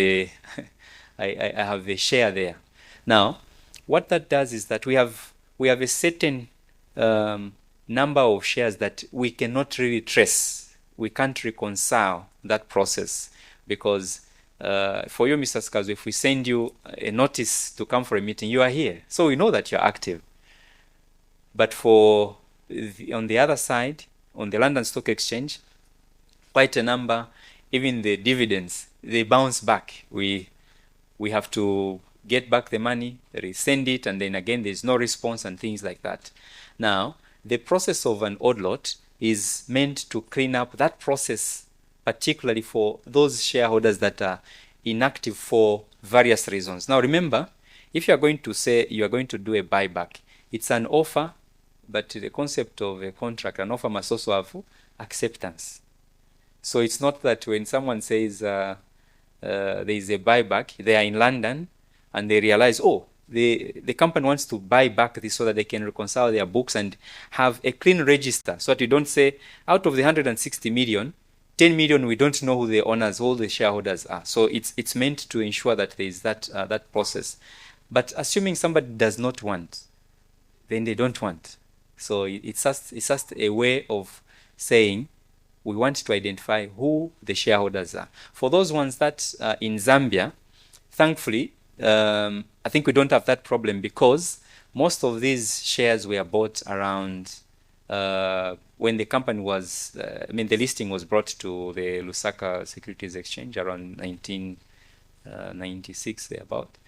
I have a share there. Now, what that does is that we have a certain number of shares that we cannot really trace. We can't reconcile that process because for you, Mr. Skazu, if we send you a notice to come for a meeting, you are here. So we know that you're active. But on the other side, on the London Stock Exchange, quite a number, even the dividends, they bounce back. We have to get back the money, resend it, and then again there's no response and things like that. Now, the process of an odd lot is meant to clean up that process, particularly for those shareholders that are inactive for various reasons. Now remember, if you are going to say you are going to do a buyback, it's an offer, but the concept of a contract, an offer must also have acceptance. So it's not that when someone says there is a buyback, they are in London and they realize, oh, the company wants to buy back this so that they can reconcile their books and have a clean register. So that you don't say, out of the 160 million, 10 million, we don't know who the owners, all the shareholders are. So it's meant to ensure that there is that process. But assuming somebody does not want, then they don't want. So it's just a way of saying we want to identify who the shareholders are. For those ones that in Zambia, thankfully, I think we don't have that problem because most of these shares were bought around when the company was, the listing was brought to the Lusaka Securities Exchange around 1996, thereabout.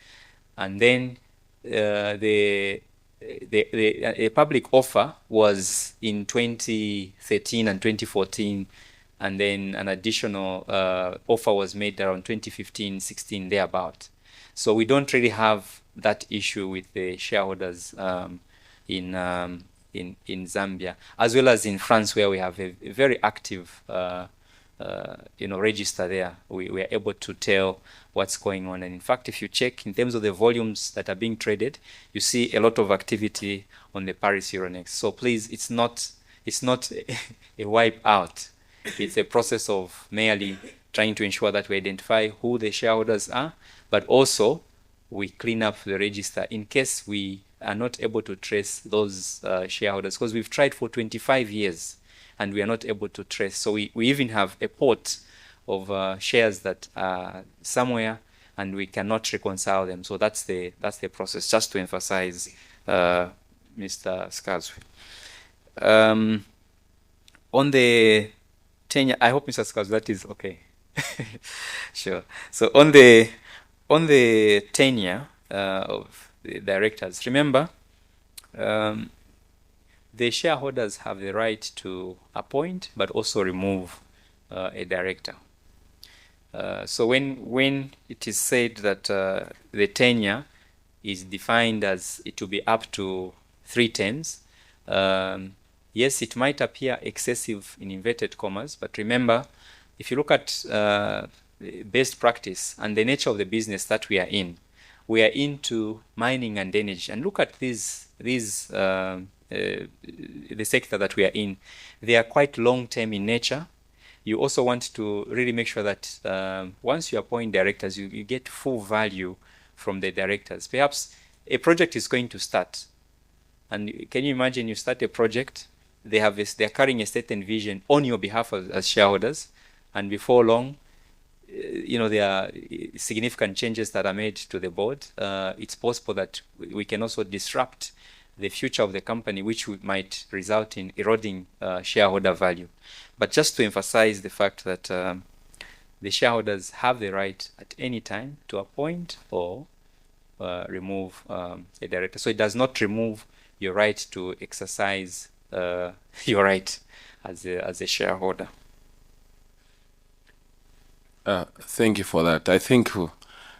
And then a public offer was in 2013 and 2014, and then an additional offer was made around 2015, 16, thereabout. So we don't really have that issue with the shareholders in Zambia, as well as in France, where we have a very active register there. We are able to tell what's going on. And in fact, if you check in terms of the volumes that are being traded, you see a lot of activity on the Paris Euronext. So please, it's not a wipe out. It's a process of merely trying to ensure that we identify who the shareholders are, but also we clean up the register in case we are not able to trace those shareholders, because we've tried for 25 years and we are not able to trace. So we even have a pot of shares that are somewhere and we cannot reconcile them. So that's the process, just to emphasize, Mr. Skazwe. On the tenure, I hope, Mr. Skazwe, that is okay. Sure. So on the tenure of the directors, remember, the shareholders have the right to appoint but also remove a director. So when it is said that the tenure is defined as it will be up to 3 terms, yes, it might appear excessive in inverted commas, but remember, if you look at best practice and the nature of the business that we are into mining and energy. And look at the sector that we are in. They are quite long-term in nature. You also want to really make sure that once you appoint directors, you get full value from the directors. Perhaps a project is going to start. And can you imagine you start a project, they're carrying a certain vision on your behalf as shareholders, and before long, there are significant changes that are made to the board. It's possible that we can also disrupt the future of the company, which might result in eroding shareholder value. But just to emphasize the fact that the shareholders have the right at any time to appoint or remove a director. So it does not remove your right to exercise your right as a shareholder. Thank you for that. I think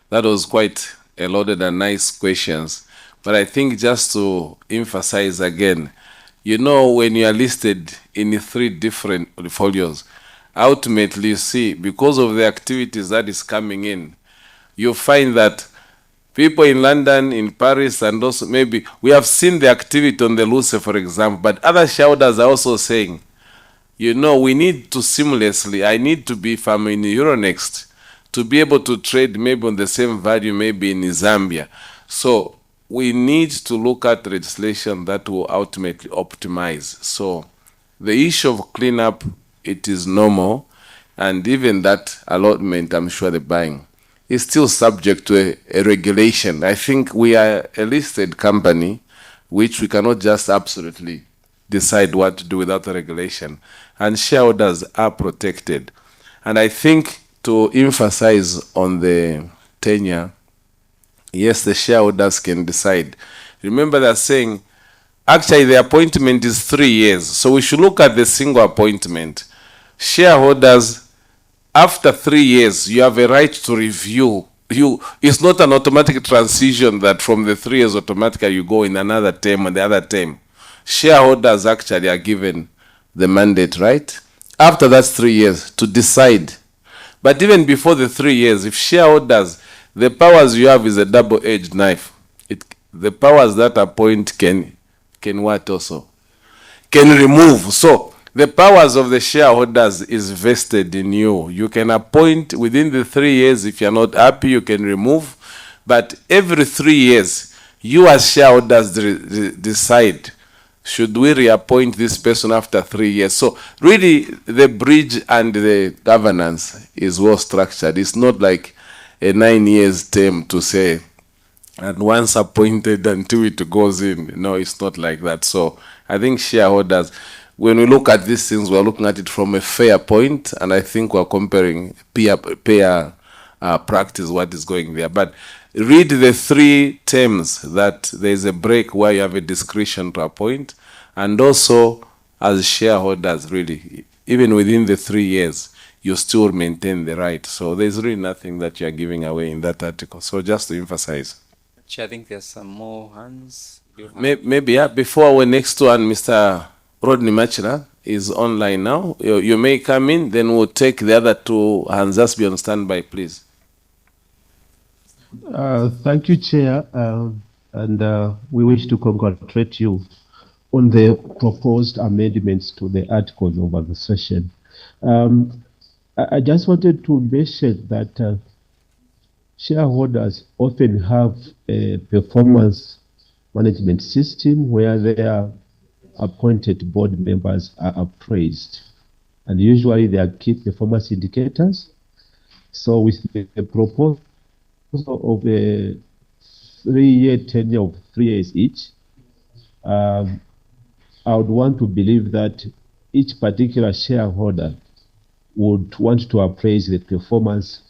that was quite a loaded and nice questions. But I think just to emphasize again, when you are listed in 3 different portfolios, ultimately, you see, because of the activities that is coming in, you find that people in London, in Paris, and also maybe we have seen the activity on the Luce, for example, but other shareholders are also saying, we need to seamlessly, I need to be, if I'm in Euronext, to be able to trade maybe on the same value, maybe in Zambia. So we need to look at legislation that will ultimately optimize. So the issue of cleanup, it is normal, and even that allotment, I'm sure the buying, is still subject to a regulation. I think we are a listed company, which we cannot just absolutely decide what to do without a regulation, and shareholders are protected. And I think to emphasize on the tenure, yes, the shareholders can decide. Remember, they're saying actually the appointment is 3 years, so we should look at the single appointment. Shareholders, after 3 years, you have a right to review. It's not an automatic transition that from the 3 years automatically you go in another term and the other term. Shareholders actually are given the mandate, right? After that's 3 years to decide. But even before the 3 years, if shareholders, the powers you have is a double-edged knife. The powers that appoint can what also? Can remove. So the powers of the shareholders is vested in you. You can appoint within the 3 years. If you're not happy, you can remove. But every 3 years, you as shareholders decide, should we reappoint this person after 3 years? So really, the bridge and the governance is well structured. It's not like a 9 years term to say, and once appointed until it goes in. No, it's not like that. So I think shareholders, when we look at these things, we're looking at it from a fair point, and I think we're comparing peer practice, what is going there. But read the 3 terms that there's a break where you have a discretion to appoint, and also as shareholders, really, even within the 3 years, you still maintain the right. So there's really nothing that you're giving away in that article. So just to emphasize. I think there's some more hands. Maybe, yeah, before our next one, Mr. Rodney Machina is online now. You may come in, then we'll take the other 2 hands. Just be on standby, please. Thank you, Chair, and we wish to congratulate you on the proposed amendments to the articles of association. I just wanted to mention that shareholders often have a performance management system where their appointed board members are appraised, and usually they are key performance indicators. So with the proposal of a 3-year tenure of 3 years each, I would want to believe that each particular shareholder would want to appraise the performance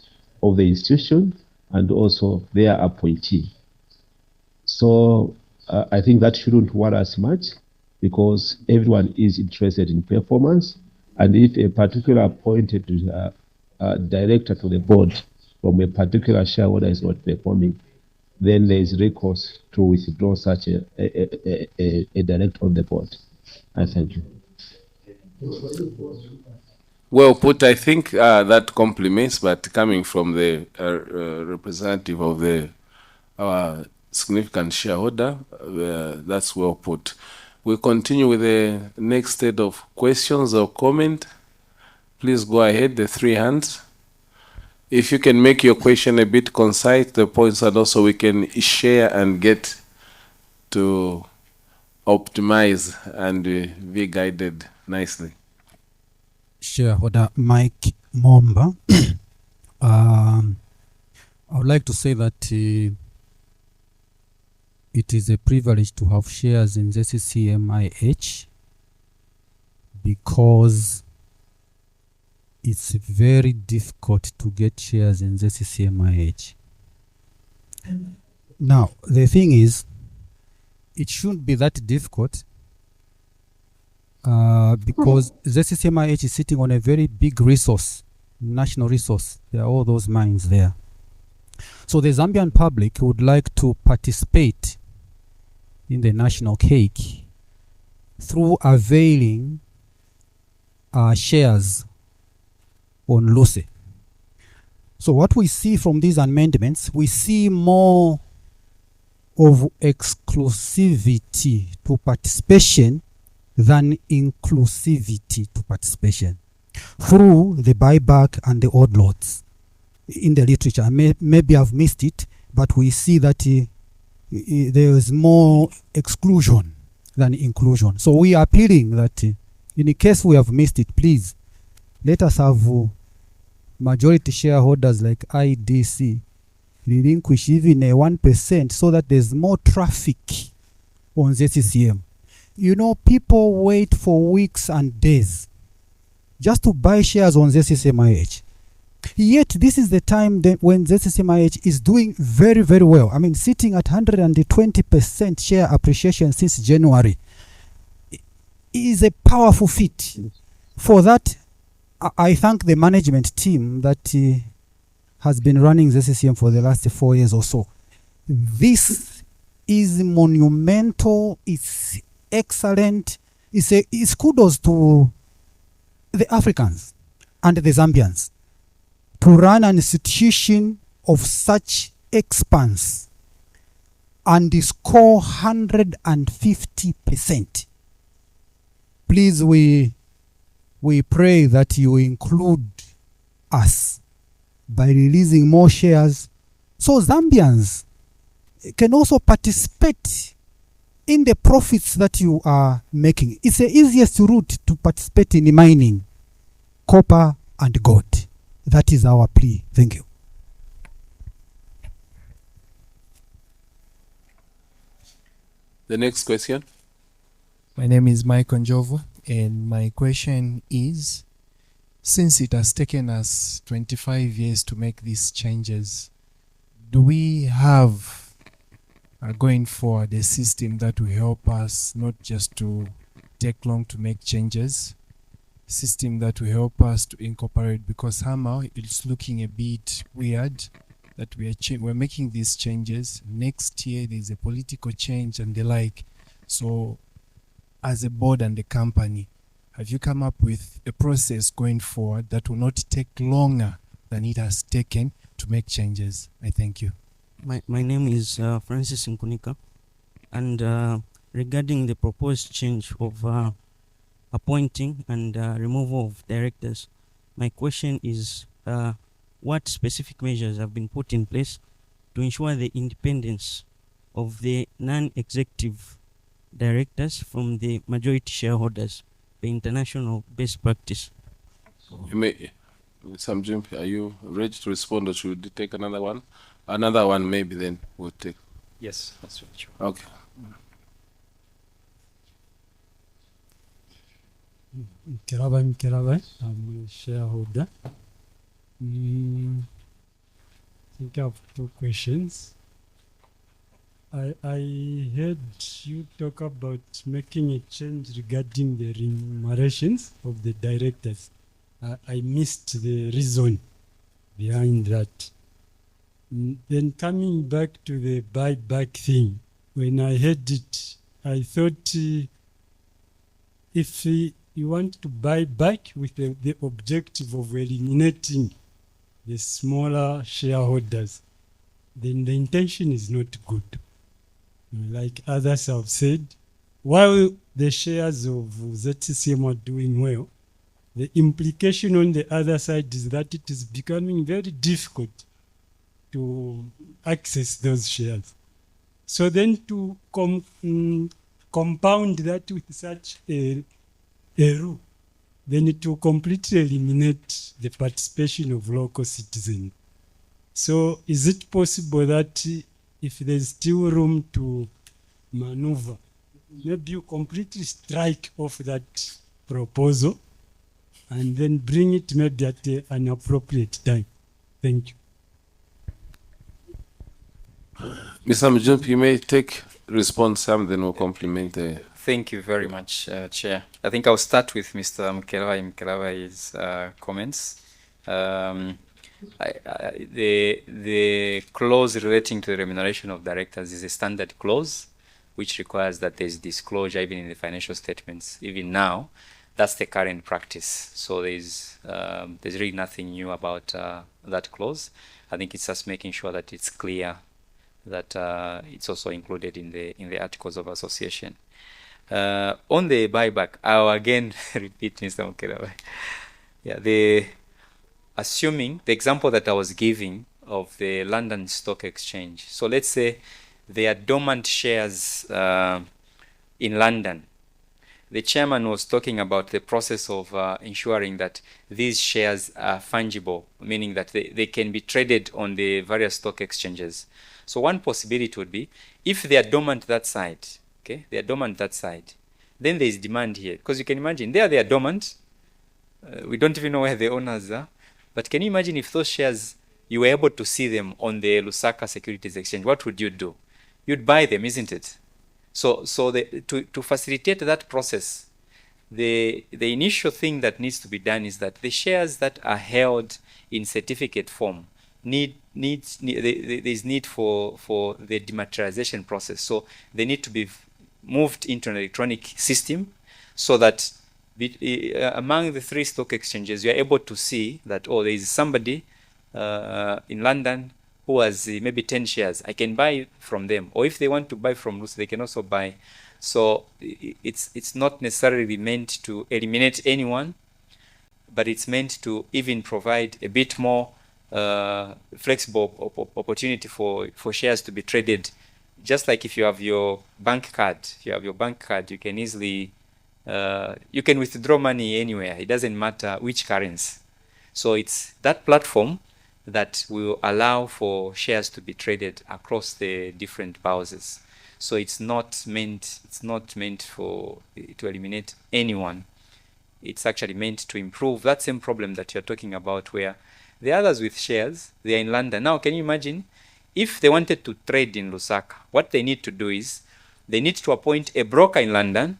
of the institution and also their appointee. So I think that shouldn't worry us much, because everyone is interested in performance, and if a particular appointed director to the board from a particular shareholder is not performing, then there is recourse to withdraw such a director of the board. I thank you. Well put. I think that compliments, but coming from the representative of the significant shareholder, that's well put. We continue with the next set of questions or comment. Please go ahead, the 3 hands. If you can make your question a bit concise, the points, and also we can share and get to optimize and be guided nicely. Shareholder Mike Momba. I would like to say that it is a privilege to have shares in ZCCM-IH, because it's very difficult to get shares in ZCCM-IH. Now, the thing is, it shouldn't be that difficult, because ZCCM-IH is sitting on a very big resource, national resource. There are all those mines there. So the Zambian public would like to participate in the national cake through availing shares on LUCE. So what we see from these amendments, we see more of exclusivity to participation than inclusivity to participation through the buyback and the odd lots. In the literature, maybe I've missed it, but we see that there is more exclusion than inclusion. So we are appealing that in the case we have missed it, please let us have majority shareholders like IDC relinquish even a 1%, so that there's more traffic on ZCCM. You know, people wait for weeks and days just to buy shares on ZCCM-IH. Yet this is the time when ZCCM-IH is doing very, very well. I mean, sitting at 120% share appreciation since January is a powerful feat. For that, I thank the management team that has been running ZCCM for the last 4 years or so. This is monumental. It's excellent. It's kudos to the Africans and the Zambians to run an institution of such expanse and score 150%. Please, we pray that you include us by releasing more shares so Zambians can also participate in the profits that you are making. It's the easiest route to participate in mining, copper and gold. That is our plea. Thank you. The next question. My name is Michael Njovu, and my question is, since it has taken us 25 years to make these changes, do we have going forward a system that will help us not just to take long to make changes, system that will help us to incorporate, because somehow it's looking a bit weird that we're making these changes. Next year there's a political change and the like. So as a board and a company, have you come up with a process going forward that will not take longer than it has taken to make changes? I thank you. My name is Francis Nkunika, and regarding the proposed change of appointing and removal of directors, my question is what specific measures have been put in place to ensure the independence of the non-executive directors from the majority shareholders, the international best practice? You may, Sam Jim, are you ready to respond, or should we take another one? Another one, maybe then we'll take. Yes, that's right. Okay. Mkerabai, I'm a shareholder. I think I have two questions. I heard you talk about making a change regarding the remunerations of the directors. I missed the reason behind that. Then coming back to the buyback thing, when I heard it, I thought if you want to buy back with the objective of eliminating the smaller shareholders, then the intention is not good. Like others have said, while the shares of ZCCM are doing well, the implication on the other side is that it is becoming very difficult to access those shares. So then to compound that with such a rule, then it will completely eliminate the participation of local citizens. So is it possible that if there's still room to maneuver, maybe you completely strike off that proposal and then bring it maybe at an appropriate time? Thank you. Mr. Mjump, you may take response, Sam, then we'll complement. Thank you very much, Chair. I think I'll start with Mr. Mkelawai's comments. The clause relating to the remuneration of directors is a standard clause, which requires that there's disclosure even in the financial statements. Even now, that's the current practice. So there's really nothing new about that clause. I think it's just making sure that it's clear that it's also included in the articles of association. On the buyback, I'll again repeat, Mr. Mkelawai. Yeah, assuming the example that I was giving of the London Stock Exchange. So let's say there are dormant shares in London. The chairman was talking about the process of ensuring that these shares are fungible, meaning that they can be traded on the various stock exchanges. So one possibility would be, if they are dormant that side, okay, they are dormant that side, then there is demand here. Because you can imagine, they are dormant. We don't even know where the owners are. But can you imagine if those shares, you were able to see them on the Lusaka Securities Exchange, what would you do? You'd buy them, isn't it? So to facilitate that process, the initial thing that needs to be done is that the shares that are held in certificate form there's need for the dematerialization process. So they need to be moved into an electronic system so that among the 3 stock exchanges, you are able to see that, oh, there is somebody in London who has maybe 10 shares. I can buy from them. Or if they want to buy from Lucy, they can also buy. So it's not necessarily meant to eliminate anyone, but it's meant to even provide a bit more flexible opportunity for shares to be traded. Just like if you have your bank card, you can easily you can withdraw money anywhere. It doesn't matter which currency. So it's that platform that will allow for shares to be traded across the different browsers. So it's not meant to eliminate anyone. It's actually meant to improve that same problem that you're talking about, where the others with shares, they are in London. Now, can you imagine if they wanted to trade in Lusaka? What they need to do is they need to appoint a broker in London.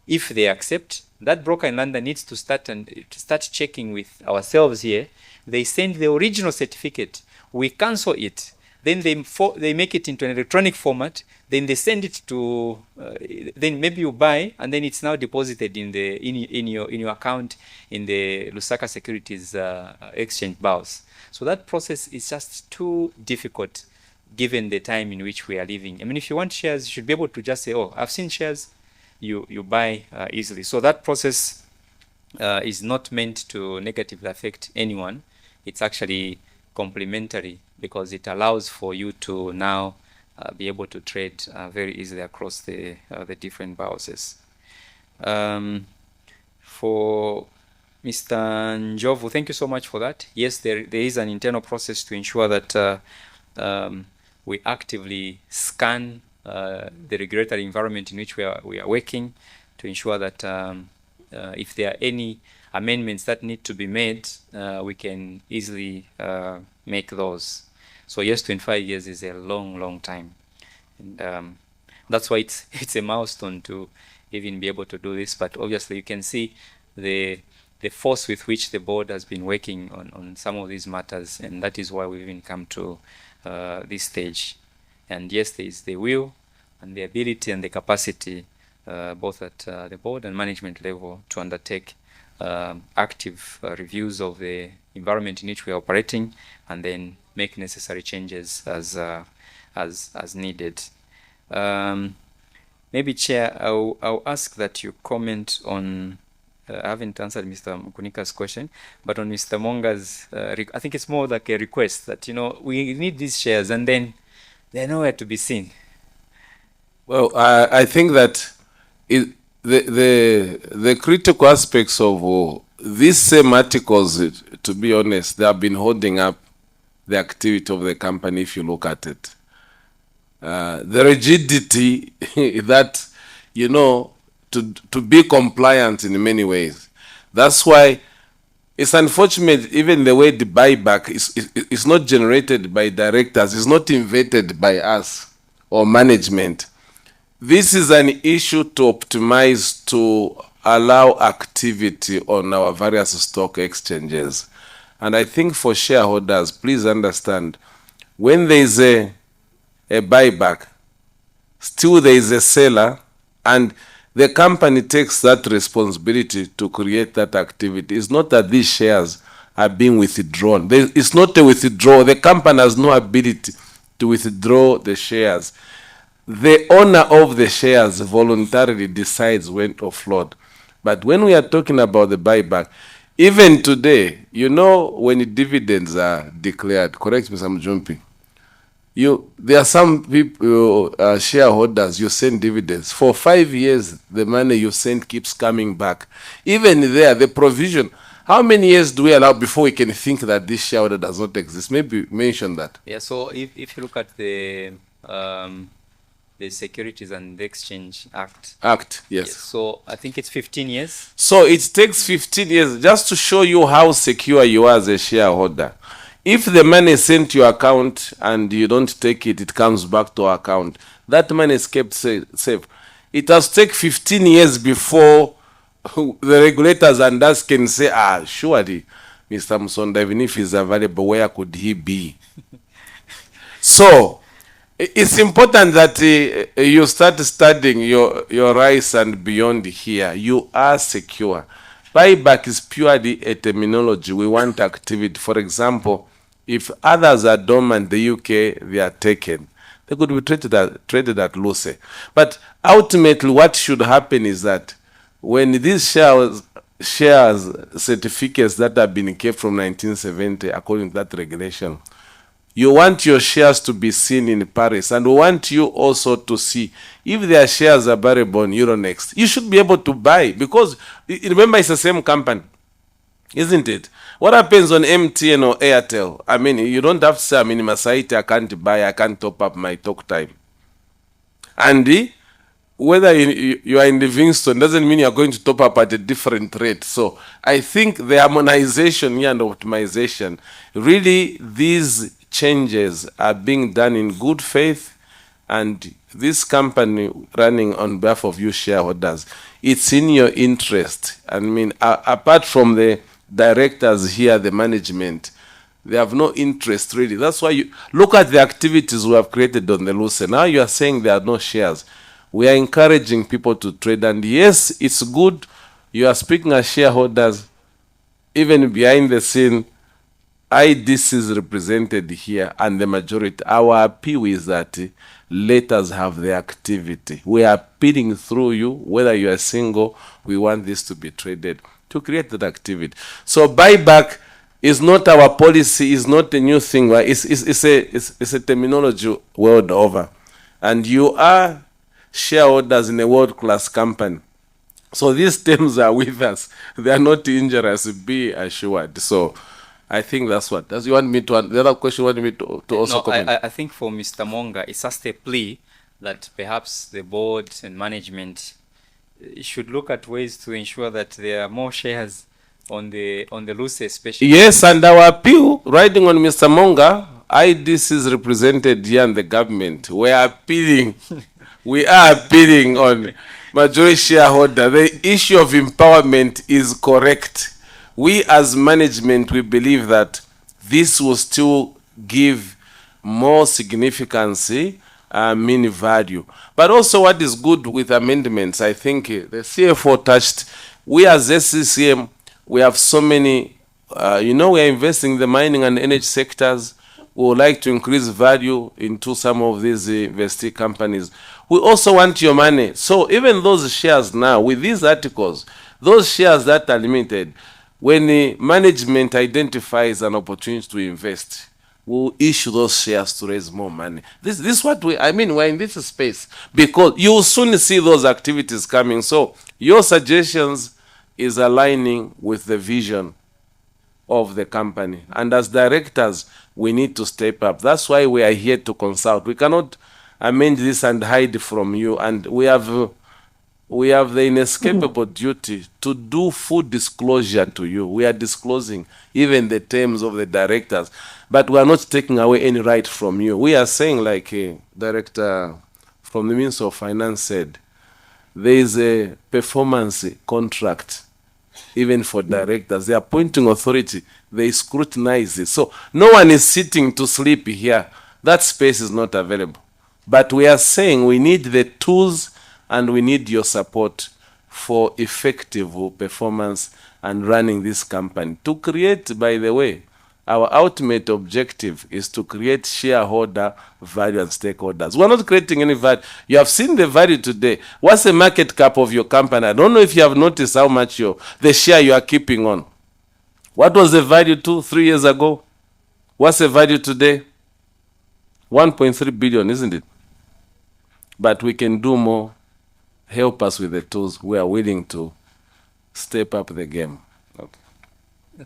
If they accept, that broker in London needs to start checking with ourselves here. They send the original certificate. We cancel it. Then they make it into an electronic format. Then they send it to. Then maybe you buy, and then it's now deposited in your account in the Lusaka Securities Exchange BAUS. So that process is just too difficult, given the time in which we are living. I mean, if you want shares, you should be able to just say, "Oh, I've seen shares." You buy easily. So that process is not meant to negatively affect anyone. It's actually complementary because it allows for you to now be able to trade very easily across the different browsers. For Mr. Njovu, thank you so much for that. Yes, there is an internal process to ensure that we actively scan the regulatory environment in which we are working, to ensure that if there are any amendments that need to be made, we can easily make those. So yes, 25 years is a long time, and that's why it's a milestone to even be able to do this. But obviously, you can see the force with which the board has been working on some of these matters, and that is why we've even come to this stage. And yes, there is the will and the ability and the capacity, both at the board and management level, to undertake active reviews of the environment in which we are operating, and then make necessary changes as needed. Maybe, Chair, I'll ask that you comment on. I haven't answered Mr. Mkunika's question, but on Mr. Monga's, I think it's more like a request that, we need these shares, and then they're nowhere to be seen. Well, I think that the critical aspects of these same articles, to be honest, they have been holding up the activity of the company if you look at it. The rigidity that, to be compliant in many ways. That's why it's unfortunate even the way the buyback is not generated by directors, it's not invented by us or management. This is an issue to optimize, to allow activity on our various stock exchanges. And I think for shareholders, please understand, when there is a buyback, still there is a seller, and the company takes that responsibility to create that activity. It's not that these shares are being withdrawn. It's not a withdrawal. The company has no ability to withdraw the shares. The owner of the shares voluntarily decides when to offload. But when we are talking about the buyback, even today, when the dividends are declared, correct, Mr. Mjumpi? There are some people, shareholders, you send dividends. For 5 years, the money you send keeps coming back. Even there, the provision, how many years do we allow before we can think that this shareholder does not exist? Maybe mention that. Yeah, so if you look at the the Securities and Exchange Act. Act, yes. So I think it's 15 years. So it takes 15 years just to show you how secure you are as a shareholder. If the money is sent to your account and you don't take it, it comes back to our account. That money is kept safe. It has taken 15 years before the regulators and us can say, surely, Mr. Musonda, even if he's available, where could he be? So, it's important that you start studying your rights and beyond here. You are secure. Buyback is purely a terminology. We want activity. For example, if others are dormant, the UK, they are taken. They could be traded at loose. But ultimately, what should happen is that when these shares certificates that have been kept from 1970, according to that regulation, you want your shares to be seen in Paris, and we want you also to see if their shares are variable on Euronext. You should be able to buy, because remember, it's the same company, isn't it? What happens on MTN or Airtel? I mean, you don't have to say, in Masaiti, I can't buy, I can't top up my talk time. And whether you are in Livingston doesn't mean you are going to top up at a different rate. So I think the harmonization here and optimization, really these changes are being done in good faith, and this company running on behalf of you shareholders, it's in your interest. I mean, apart from the directors here, the management, they have no interest really. That's why you look at the activities we have created on the loose. Now you are saying there are no shares. We are encouraging people to trade, and yes, it's good. You are speaking as shareholders, even behind the scene. IDC is represented here, and the majority. Our appeal is that let us have the activity. We are appealing through you, whether you are single, we want this to be traded, to create that activity. So buyback is not our policy, is not a new thing. Right? It's a terminology world over. And you are shareholders in a world-class company. So these terms are with us. They are not injurious, be assured. So I think that's what. Does you want me to? The other question, you want me to also comment? I think for Mr. Monga, it's just a plea that perhaps the board and management should look at ways to ensure that there are more shares on the loose, especially. Yes, and our appeal, riding on Mr. Monga, IDC is represented here in the government. We are appealing. We are appealing on majority shareholder. The issue of empowerment is correct. We as management, we believe that this will still give more significance, mean value. But also what is good with amendments, I think the CFO touched, we as ZCCM, we have so many, we are investing in the mining and energy sectors. We would like to increase value into some of these investee companies. We also want your money. So even those shares now, with these articles, those shares that are limited, when the management identifies an opportunity to invest, we'll issue those shares to raise more money. This is what we're in this space, because you will soon see those activities coming. So your suggestions is aligning with the vision of the company. And as directors, we need to step up. That's why we are here to consult. We cannot amend this and hide from you. And we have the inescapable duty to do full disclosure to you. We are disclosing even the terms of the directors, but we are not taking away any right from you. We are saying, like a director from the Ministry of Finance said, there is a performance contract even for directors. The appointing authority, they scrutinize it. So no one is sitting to sleep here. That space is not available. But we are saying we need the tools and we need your support for effective performance and running this company. To create, by the way, our ultimate objective is to create shareholder value and stakeholders. We're not creating any value. You have seen the value today. What's the market cap of your company? I don't know if you have noticed how much the share you are keeping on. What was the value 2-3 years ago? What's the value today? 1.3 billion, isn't it? But we can do more. Help us with the tools. We are willing to step up the game. Okay.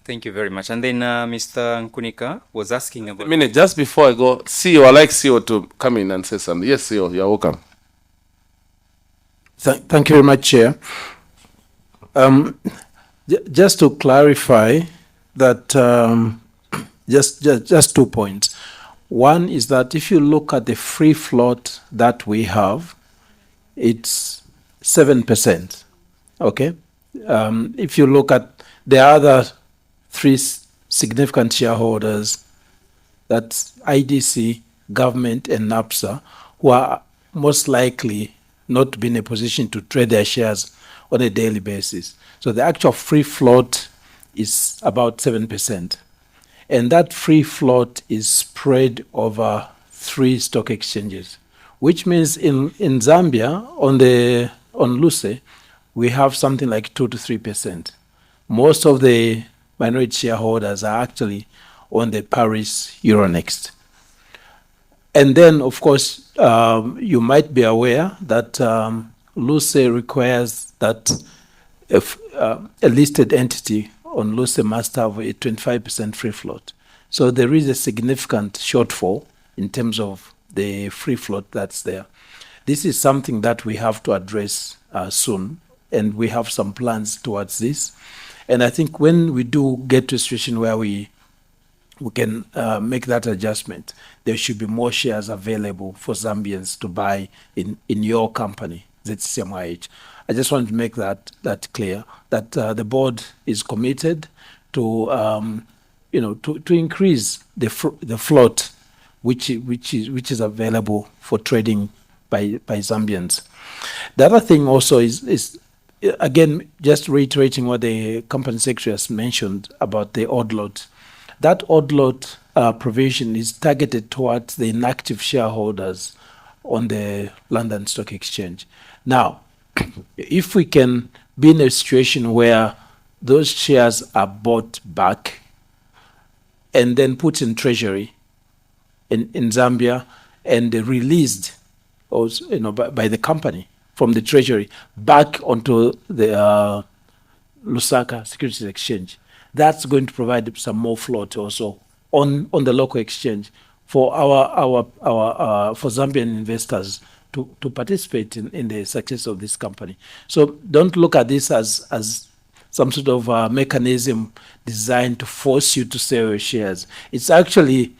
Thank you very much. And then Mr. Nkunika was asking about... A minute, just before I go, CEO, I'd like CEO to come in and say something. Yes, CEO, you're welcome. Thank you very much, Chair. Just to clarify that, just 2 points. One is that if you look at the free float that we have, it's 7%. Okay. If you look at the other three significant shareholders, that's IDC, government, and NAPSA, who are most likely not to be in a position to trade their shares on a daily basis. So the actual free float is about 7%. And that free float is spread over 3 stock exchanges, which means in Zambia, on Luce, we have something like 2 to 3%. Most of the minority shareholders are actually on the Paris Euronext. And then, of course, you might be aware that Luce requires that if, a listed entity on Luce must have a 25% free float. So there is a significant shortfall in terms of the free float that's there. This is something that we have to address soon, and we have some plans towards this. And I think when we do get to a situation where we can make that adjustment, there should be more shares available for Zambians to buy in your company, ZCCM-IH. I just want to make that clear, that the board is committed to, to increase the float, which is available for trading by Zambians. The other thing also is again, just reiterating what the company secretary has mentioned about the odd lot. That odd lot provision is targeted towards the inactive shareholders on the London Stock Exchange. Now, if we can be in a situation where those shares are bought back and then put in treasury in Zambia and released also, by the company from the treasury back onto the Lusaka Securities Exchange, that's going to provide some more float also on the local exchange for for Zambian investors to participate in the success of this company. So don't look at this as some sort of mechanism designed to force you to sell your shares. It's actually,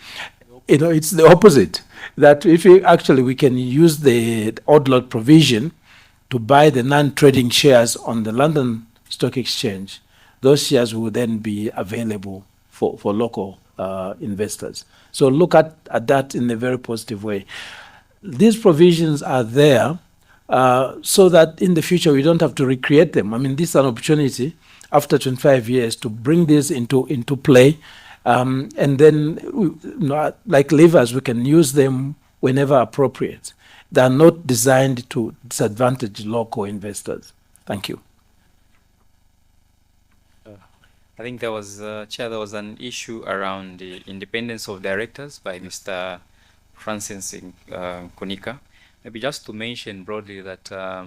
it's the opposite. That if we can use the odd lot provision to buy the non-trading shares on the London Stock Exchange, those shares will then be available for local investors. So look at that in a very positive way. These provisions are there so that in the future we don't have to recreate them. I mean, this is an opportunity after 25 years to bring this into play. And then, like levers, we can use them whenever appropriate. They are not designed to disadvantage local investors. Thank you. I think there was, Chair, there was an issue around the independence of directors by Mr. Francis Kunika. Maybe just to mention broadly that I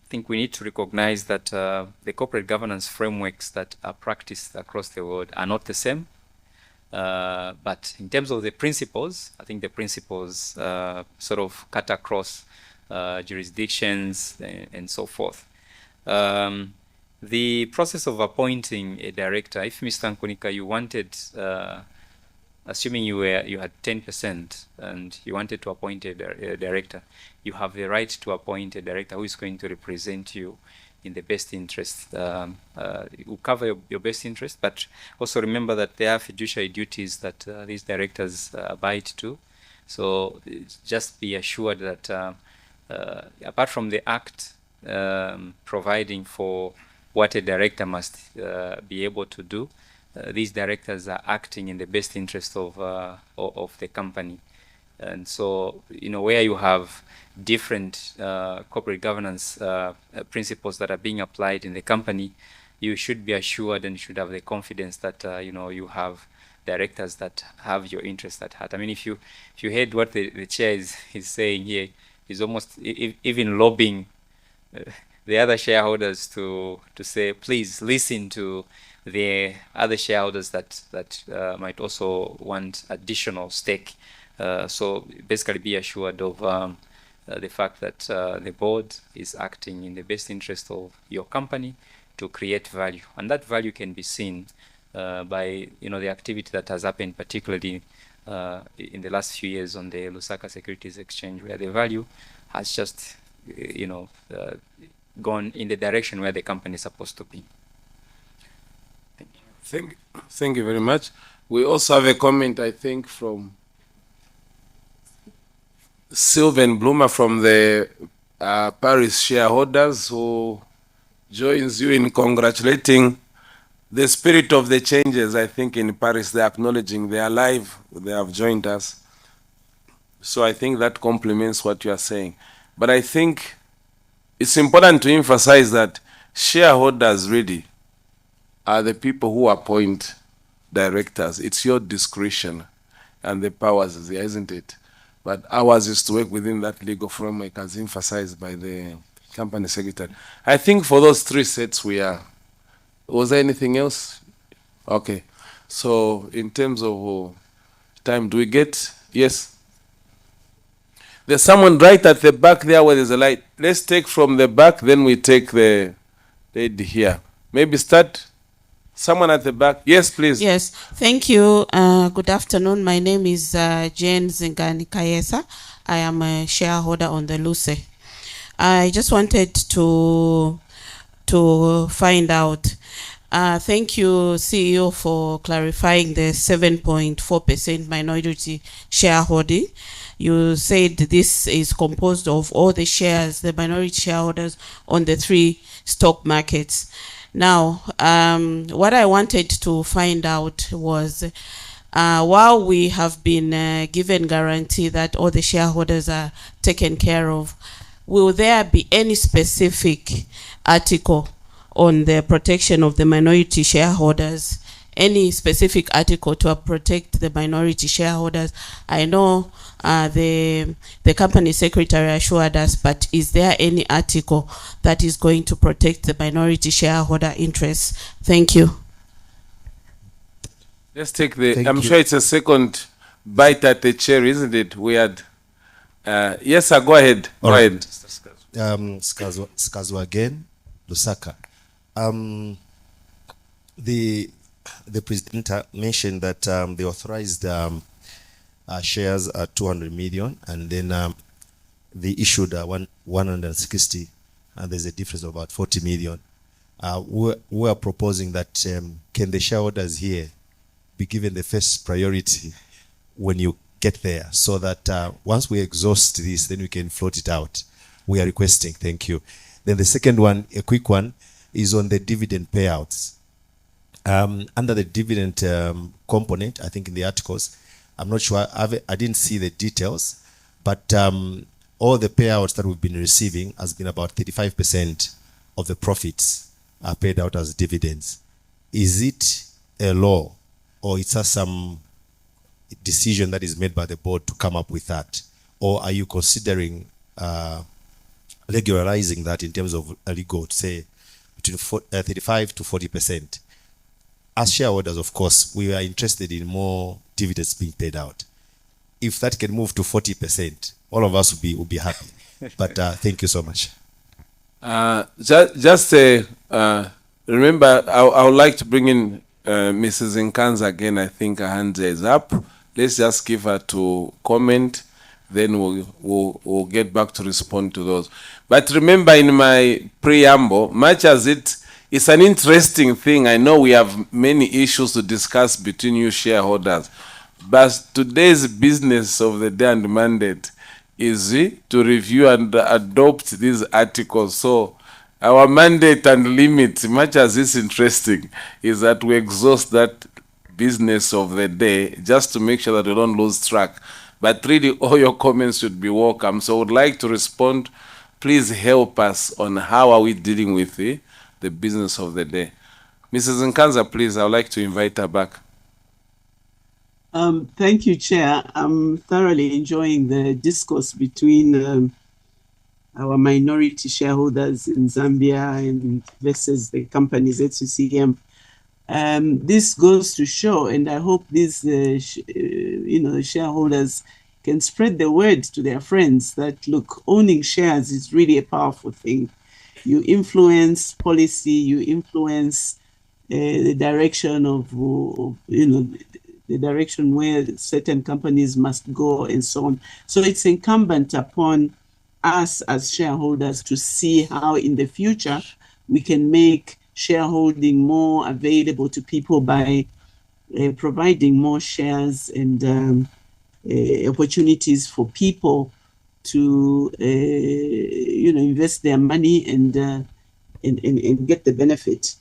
think we need to recognize that the corporate governance frameworks that are practiced across the world are not the same. But in terms of the principles, I think the principles sort of cut across jurisdictions and so forth. The process of appointing a director, if Mr. Nkunika, you wanted, assuming you had 10% and you wanted to appoint a director, you have the right to appoint a director who is going to represent you in the best interest, will cover your best interest, but also remember that there are fiduciary duties that these directors abide to. So just be assured that apart from the Act providing for what a director must be able to do, these directors are acting in the best interest of the company. And so, where you have different corporate governance principles that are being applied in the company, you should be assured and should have the confidence that you have directors that have your interest at heart. I mean, if you heard what the chair is saying here, is almost even lobbying the other shareholders to say, please listen to the other shareholders that might also want additional stake. So basically be assured of the fact that the board is acting in the best interest of your company to create value, and that value can be seen by the activity that has happened, particularly in the last few years on the Lusaka Securities Exchange, where the value has just gone in the direction where the company is supposed to be. Thank you very much. We also have a comment, I think, from Sylvan Bloomer from the Paris shareholders, who joins you in congratulating the spirit of the changes. I think in Paris they're acknowledging they are live, they have joined us. So I think that complements what you are saying. But I think it's important to emphasize that shareholders really are the people who appoint directors. It's your discretion and the powers is there, isn't it? But ours is to work within that legal framework as emphasized by the company secretary. I think for those three sets we are. Was there anything else? Okay. So in terms of time, do we get? Yes. There's someone right at the back there where there's a light. Let's take from the back, then we take the lady here. Maybe start. Someone at the back. Yes, please. Yes, thank you. Good afternoon. My name is Jane Zingani Kayesa. I am a shareholder on the Luce. I just wanted to find out. Thank you, CEO, for clarifying the 7.4% minority shareholding. You said this is composed of all the shares, the minority shareholders on the 3 stock markets. Now, what I wanted to find out was, while we have been given guarantee that all the shareholders are taken care of, will there be any specific article on the protection of the minority shareholders? Any specific article to protect the minority shareholders? I know the company secretary assured us, but is there any article that is going to protect the minority shareholder interests? Thank you. Let's take I'm sure it's a second bite at the cherry, isn't it? We had. Yes, sir, go ahead. All go right. ahead. Skazu again, Lusaka. The presenter mentioned that the authorized shares are 200 million, and then they issued 160, and there's a difference of about 40 million. We are proposing that can the shareholders here be given the first priority when you get there, so that once we exhaust this, then we can float it out. We are requesting. Thank you. Then the second one, a quick one, is on the dividend payouts. Under the dividend component, I think in the articles, I'm not sure, I didn't see the details, but all the payouts that we've been receiving has been about 35% of the profits are paid out as dividends. Is it a law, or it's just some decision that is made by the board to come up with that? Or are you considering regularizing that in terms of a legal, say, between 35 to 40%? As shareholders, of course, we are interested in more dividends being paid out. If that can move to 40%, all of us will be happy. But thank you so much. Remember, I would like to bring in Mrs. Nkanza again. I think her hand is up. Let's just give her to comment, then we'll get back to respond to those. But remember, in my preamble, much as it's an interesting thing, I know we have many issues to discuss between you shareholders, but today's business of the day and mandate is to review and adopt these articles. So our mandate and limit, much as it's interesting, is that we exhaust that business of the day just to make sure that we don't lose track. But really, all your comments should be welcome. So I would like to respond. Please help us on how are we dealing with the business of the day. Mrs. Nkanza, please, I would like to invite her back. Thank you, Chair. I'm thoroughly enjoying the discourse between our minority shareholders in Zambia and versus the companies ZCCM. This goes to show, and I hope these shareholders can spread the word to their friends that, look, owning shares is really a powerful thing. You influence policy, you influence the direction of the direction where certain companies must go and so on. So it's incumbent upon us as shareholders to see how in the future we can make shareholding more available to people by providing more shares and opportunities for people to invest their money and get the benefit.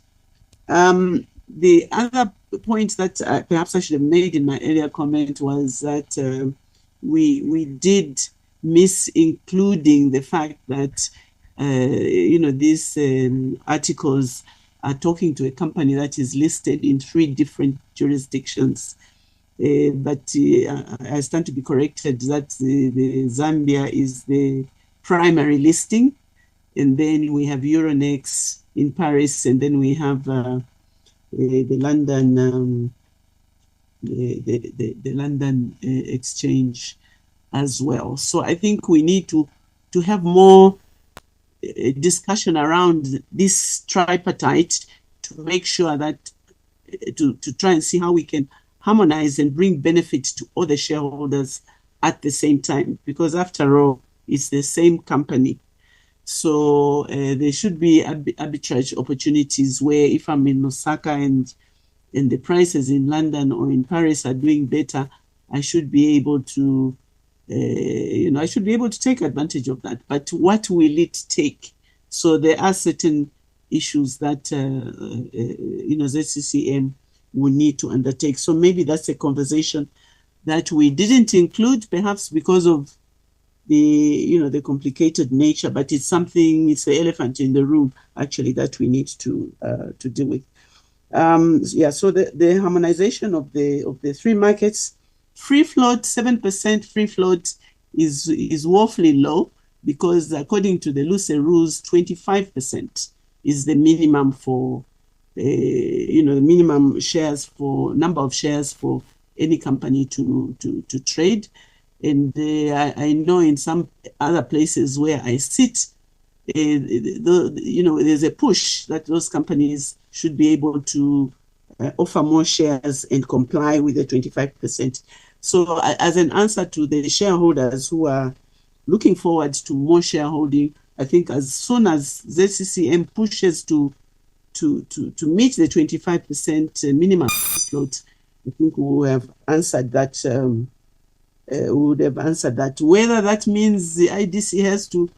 The other point that perhaps I should have made in my earlier comment was that we did miss including the fact that these articles are talking to a company that is listed in 3 different jurisdictions. But I stand to be corrected that the Zambia is the primary listing, and then we have Euronext in Paris, and then we have the London the London exchange as well. So I think we need to have more discussion around this tripartite to make sure that to try and see how we can harmonize and bring benefit to all the shareholders at the same time, because after all, it's the same company. So there should be arbitrage opportunities where if I'm in Osaka and the prices in London or in Paris are doing better, I should be able to, I should be able to take advantage of that. But what will it take? So there are certain issues that, ZCCM will need to undertake. So maybe that's a conversation that we didn't include, perhaps because of the complicated nature, but it's something, it's the elephant in the room actually that we need to deal with. So the harmonization of the 3 markets, free float, 7% free float is woefully low, because according to the LUCE rules, 25% is the minimum for the minimum shares for number of shares for any company to trade. And I know in some other places where I sit, there's a push that those companies should be able to offer more shares and comply with the 25%. So as an answer to the shareholders who are looking forward to more shareholding, I think as soon as ZCCM pushes to meet the 25% minimum float, I think we will have answered that. Would have answered that. Whether that means the IDC has to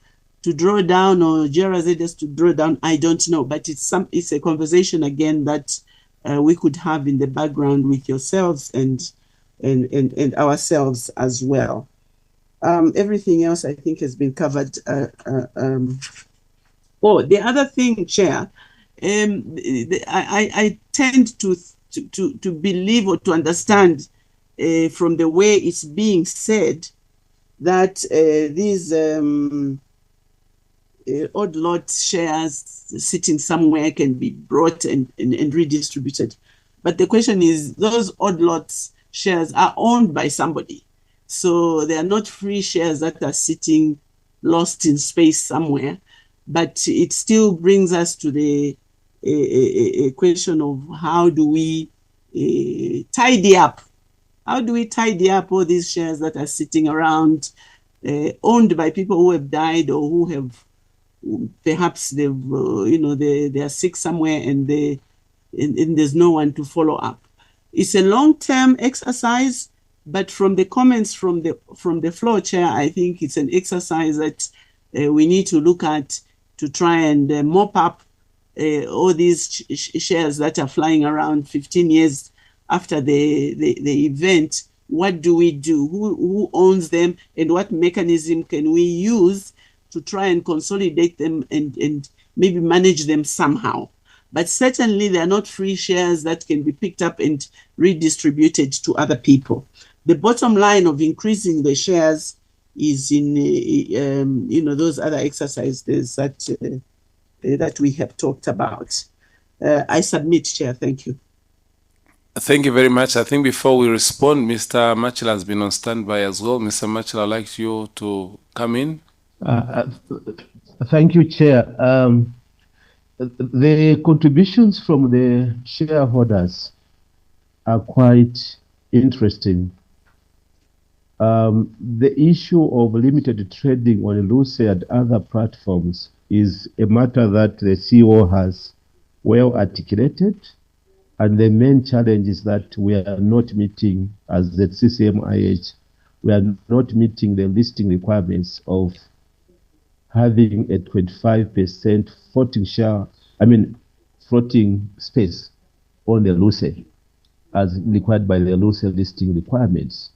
draw down or GRZ has to draw down, I don't know. But it's a conversation again that we could have in the background with yourselves and ourselves as well. Everything else I think has been covered. The other thing, Chair, I tend to believe or to understand from the way it's being said that these odd lot shares sitting somewhere can be brought and redistributed. But the question is, those odd lot shares are owned by somebody. So they are not free shares that are sitting lost in space somewhere. But it still brings us to the question of how do we tidy up? How do we tidy up all these shares that are sitting around, owned by people who have died or who have perhaps they are sick somewhere and there's no one to follow up. It's a long-term exercise, but from the comments from the floor, Chair, I think it's an exercise that we need to look at to try and mop up all these shares that are flying around 15 years after the event. What do we do? Who owns them, and what mechanism can we use to try and consolidate them and maybe manage them somehow? But certainly they are not free shares that can be picked up and redistributed to other people. The bottom line of increasing the shares is in those other exercises that we have talked about. I submit, Chair. Thank you. Thank you very much. I think before we respond, Mr. Machila has been on standby as well. Mr. Machila, I'd like you to come in. Thank you, Chair. The contributions from the shareholders are quite interesting. The issue of limited trading on Lucy and other platforms is a matter that the CEO has well articulated, and the main challenge is that we are not meeting, as the ZCCM-IH, we are not meeting the listing requirements of having a 25% floating space on the Lucy, as required by the Lucy listing requirements.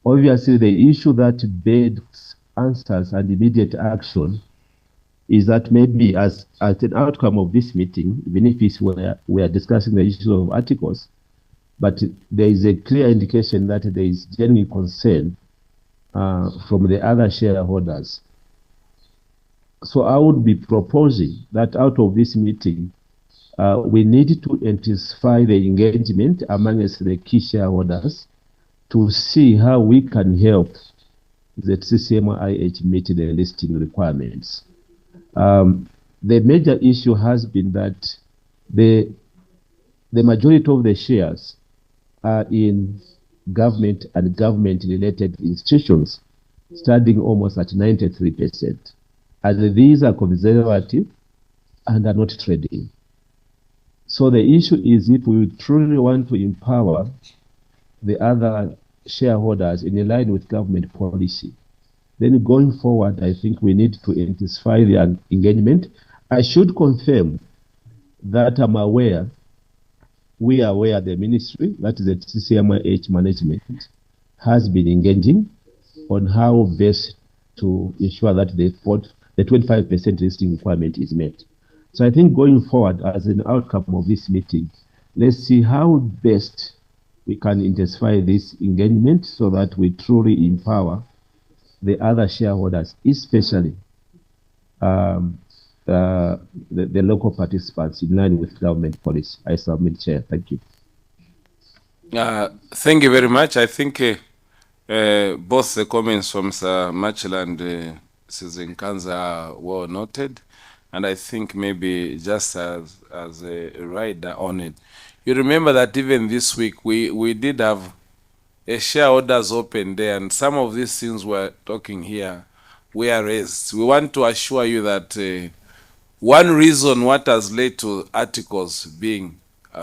Obviously, the issue that begs answers and immediate action is that maybe as an outcome of this meeting, even if we are discussing the issue of articles, but there is a clear indication that there is genuine concern from the other shareholders. So I would be proposing that out of this meeting, we need to intensify the engagement amongst the key shareholders to see how we can help the ZCCM-IH meet the listing requirements. The major issue has been that the majority of the shares are in government and government-related institutions, standing almost at 93%. And these are conservative and are not trading. So the issue is, if we truly want to empower the other shareholders in line with government policy, then going forward, I think we need to intensify the engagement. I should confirm that I'm aware, we are aware the ministry, that is the ZCCM-IH management, has been engaging on how best to ensure that the 25% listing requirement is met. So I think going forward, as an outcome of this meeting, let's see how best we can intensify this engagement so that we truly empower the other shareholders, especially the local participants in line with government policy. I submit, Chair. Thank you. Thank you very much. I think both the comments from Sir Machila and Susan Kanza are well noted. And I think maybe just as a rider on it, you remember that even this week we did have a shareholders open there, and some of these things we're talking here were raised. We want to assure you that one reason what has led to articles being,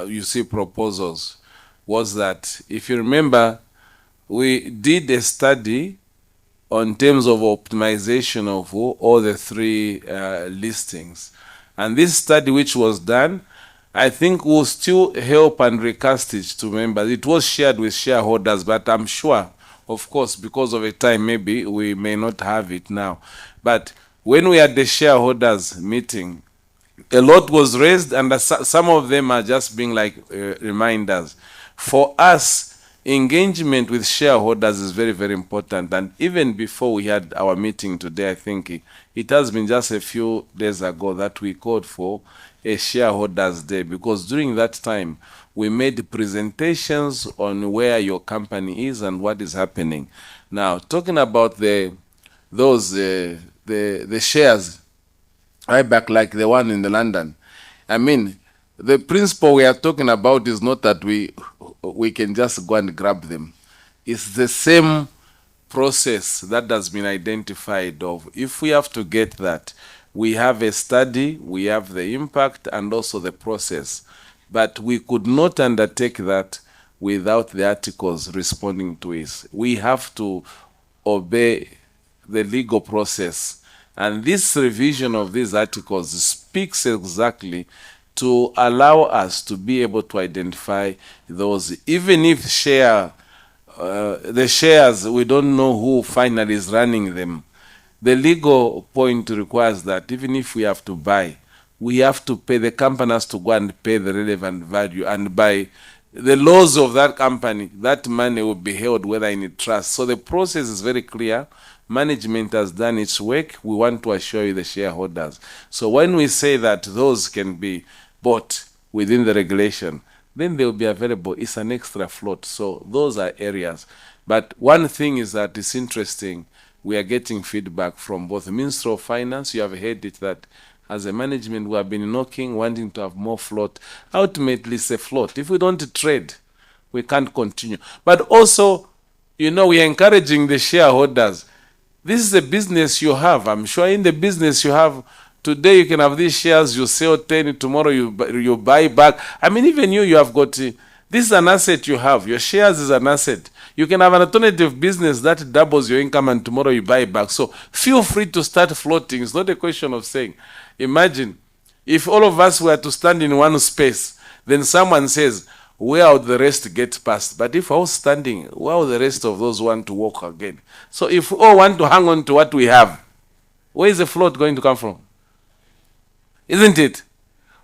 you see, proposals, was that, if you remember, we did a study on terms of optimization of all the three listings. And this study which was done, I think will still help and recast it to members. It was shared with shareholders, but I'm sure, of course, because of a time, maybe we may not have it now. But when we had the shareholders meeting, a lot was raised, and some of them are just being like reminders. For us, engagement with shareholders is very, very important. And even before we had our meeting today, I think it has been just a few days ago that we called for a shareholders day, because during that time we made presentations on where your company is and what is happening. Now, talking about the shares, right back like the one in the London, I mean, the principle we are talking about is not that we can just go and grab them. It's the same process that has been identified of, if we have to get that, we have a study, we have the impact and also the process. But we could not undertake that without the articles responding to it. We have to obey the legal process. And this revision of these articles speaks exactly to allow us to be able to identify those, even if the shares, we don't know who finally is running them. The legal point requires that even if we have to buy, we have to pay, the company has to go and pay the relevant value, and by the laws of that company, that money will be held whether in a trust. So the process is very clear. Management has done its work. We want to assure you, the shareholders. So when we say that those can be bought within the regulation, then they'll be available. It's an extra float. So those are areas. But one thing is that it's interesting. We are getting feedback from both the Ministry of Finance. You have heard it that as a management, we have been knocking, wanting to have more float. Ultimately, it's a float. If we don't trade, we can't continue. But also, we are encouraging the shareholders. This is a business you have. I'm sure in the business you have, today you can have these shares, you sell 10, tomorrow you buy back. I mean, even you have got, this is an asset you have. Your shares is an asset. You can have an alternative business that doubles your income and tomorrow you buy back. So feel free to start floating. It's not a question of saying, imagine if all of us were to stand in one space, then someone says, where would the rest get past? But if I was standing, where would the rest of those want to walk again? So if we all want to hang on to what we have, where is the float going to come from? Isn't it?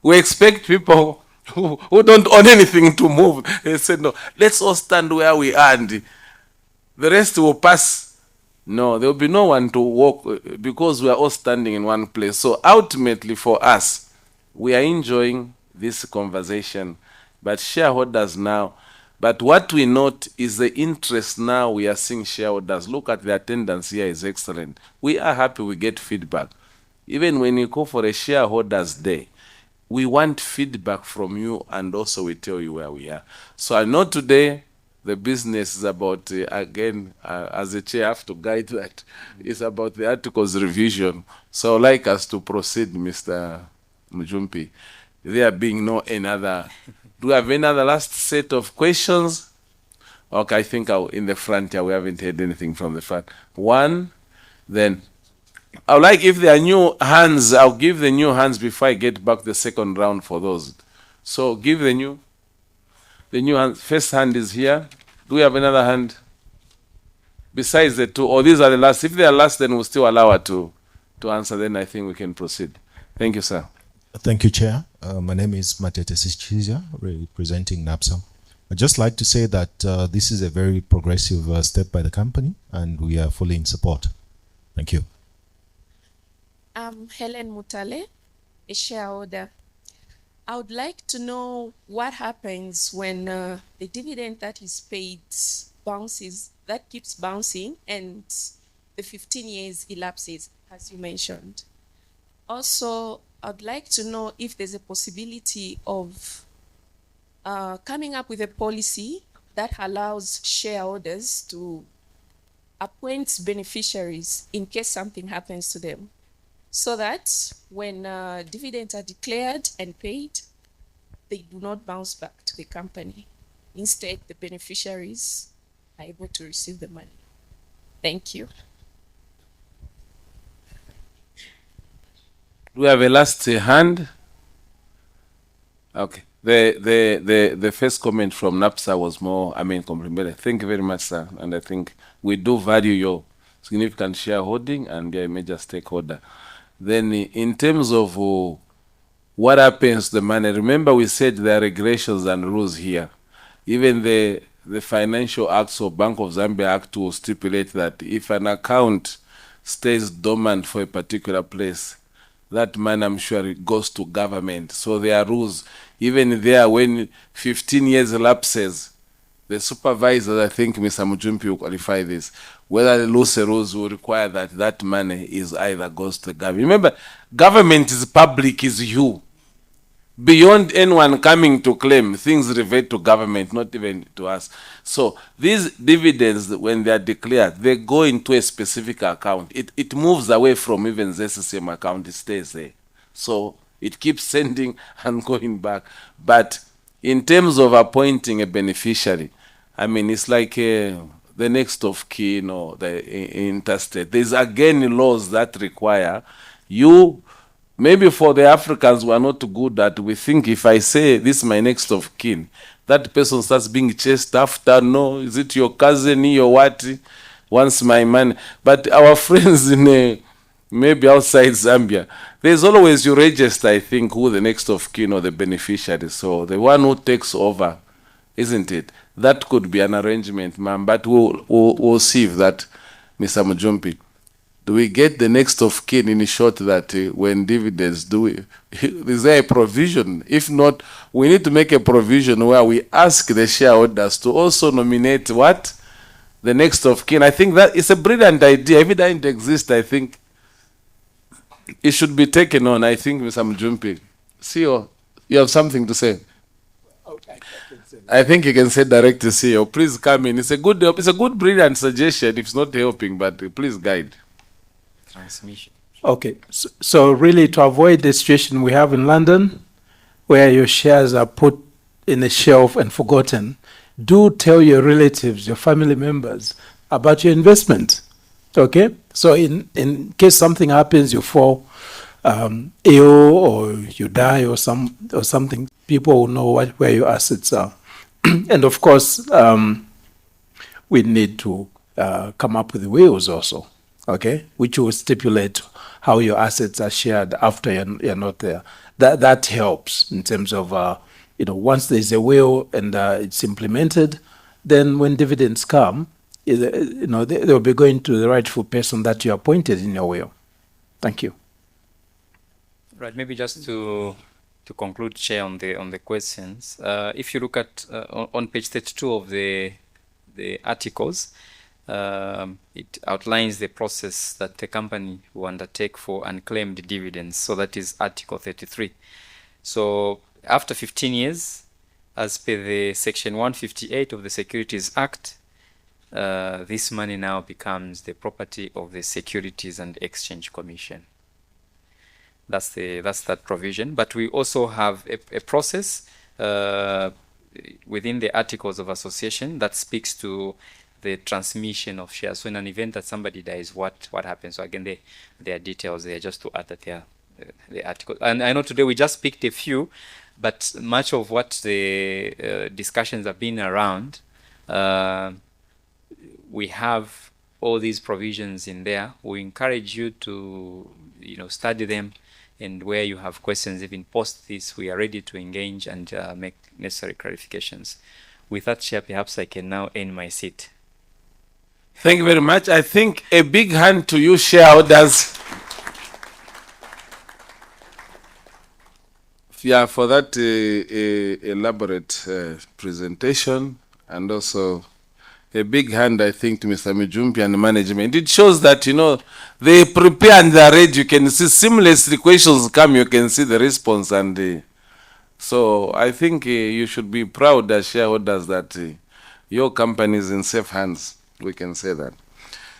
We expect people who don't own anything to move. They said, no, let's all stand where we are and the rest will pass. No, there will be no one to walk because we are all standing in one place. So ultimately for us, we are enjoying this conversation, but shareholders now, but what we note is the interest now we are seeing shareholders. Look at the attendance here is excellent. We are happy we get feedback. Even when you go for a shareholders day, we want feedback from you and also we tell you where we are. So I know today the business is about, again, as a chair I have to guide that. It's about the articles revision. So I'd like us to proceed, Mr. Mujumpi. There being no another, do we have another last set of questions? Okay, I think in the front here, we haven't heard anything from the front. One, then I would like, if there are new hands, I'll give the new hands before I get back the second round for those. So give the new hand. First hand is here. Do we have another hand? Besides the two, or these are the last. If they are last, then we'll still allow her to answer. Then I think we can proceed. Thank you, sir. Thank you, Chair. My name is Matete Sichizia, representing NAPSA. I'd just like to say that this is a very progressive step by the company, and we are fully in support. Thank you. I'm Helen Mutale, a shareholder. I would like to know what happens when the dividend that is paid bounces, that keeps bouncing, and the 15 years elapses, as you mentioned. Also, I'd like to know if there's a possibility of coming up with a policy that allows shareholders to appoint beneficiaries in case something happens to them, so that when dividends are declared and paid, they do not bounce back to the company. Instead, the beneficiaries are able to receive the money. Thank you. Do we have a last hand? Okay. The first comment from NAPSA was more, complimentary. Thank you very much, sir. And I think we do value your significant shareholding and you're a major stakeholder. Then in terms of what happens to the money, remember we said there are regulations and rules here. Even the Financial Acts or Bank of Zambia Act will stipulate that if an account stays dormant for a particular place, that money, I'm sure, it goes to government. So there are rules. Even there, when 15 years elapses, the supervisors, I think Mr. Mujumpi will qualify this, whether the loose rules will require that money is either goes to the government. Remember, government is public, is you. Beyond anyone coming to claim, things revert to government, not even to us. So these dividends, when they are declared, they go into a specific account. It moves away from even ZCCM account, it stays there. So it keeps sending and going back. But in terms of appointing a beneficiary, it's like the next of kin or the interstate. There's again laws that require you. Maybe for the Africans who are not good at, we think if I say this is my next of kin, that person starts being chased after. No, is it your cousin, your what? Wants my money. But our friends in maybe outside Zambia, there's always you register, I think, who the next of kin or the beneficiary. So the one who takes over, isn't it? That could be an arrangement, ma'am. But we'll see if that, Mr. Mujumpi. do we get the next of kin in short that when dividends is there a provision? If not, we need to make a provision where we ask the shareholders to also nominate what? The next of kin. I think that is a brilliant idea. If it doesn't exist, I think it should be taken on. I think, Mr. Mjumpi. CEO, you have something to say? I think you can say direct to CEO. Please come in. It's a good, brilliant suggestion. If it's not helping, but please guide. Transmission. Okay, so really to avoid the situation we have in London, where your shares are put in a shelf and forgotten, do tell your relatives, your family members about your investment. Okay, so in case something happens, you fall ill or you die or something, people will know where your assets are. And of course, we need to come up with wills also, okay, which will stipulate how your assets are shared after you're not there. That helps in terms of once there's a will and it's implemented, then when dividends come, they'll be going to the rightful person that you appointed in your will. Thank you. Right, maybe just to conclude, Chair, on the questions. If you look at on page 32 of the articles, it outlines the process that the company will undertake for unclaimed dividends. So that is Article 33. So after 15 years, as per the Section 158 of the Securities Act, this money now becomes the property of the Securities and Exchange Commission. That's that provision. But we also have a process within the Articles of Association that speaks to the transmission of shares. So in an event that somebody dies, what happens? So again, there are details there just to add that the article. And I know today we just picked a few, but much of what the discussions have been around, we have all these provisions in there. We encourage you to study them, and where you have questions, even post this, we are ready to engage and make necessary clarifications. With that, Chair, perhaps I can now end my seat. Thank you very much. I think a big hand to you, shareholders. Yeah, for that elaborate presentation, and also a big hand, I think, to Mr. Mjumpi and the management. It shows that, they prepare and they're ready. You can see seamlessly questions come, you can see the response. And so I think you should be proud as shareholders that your company is in safe hands. We can say that.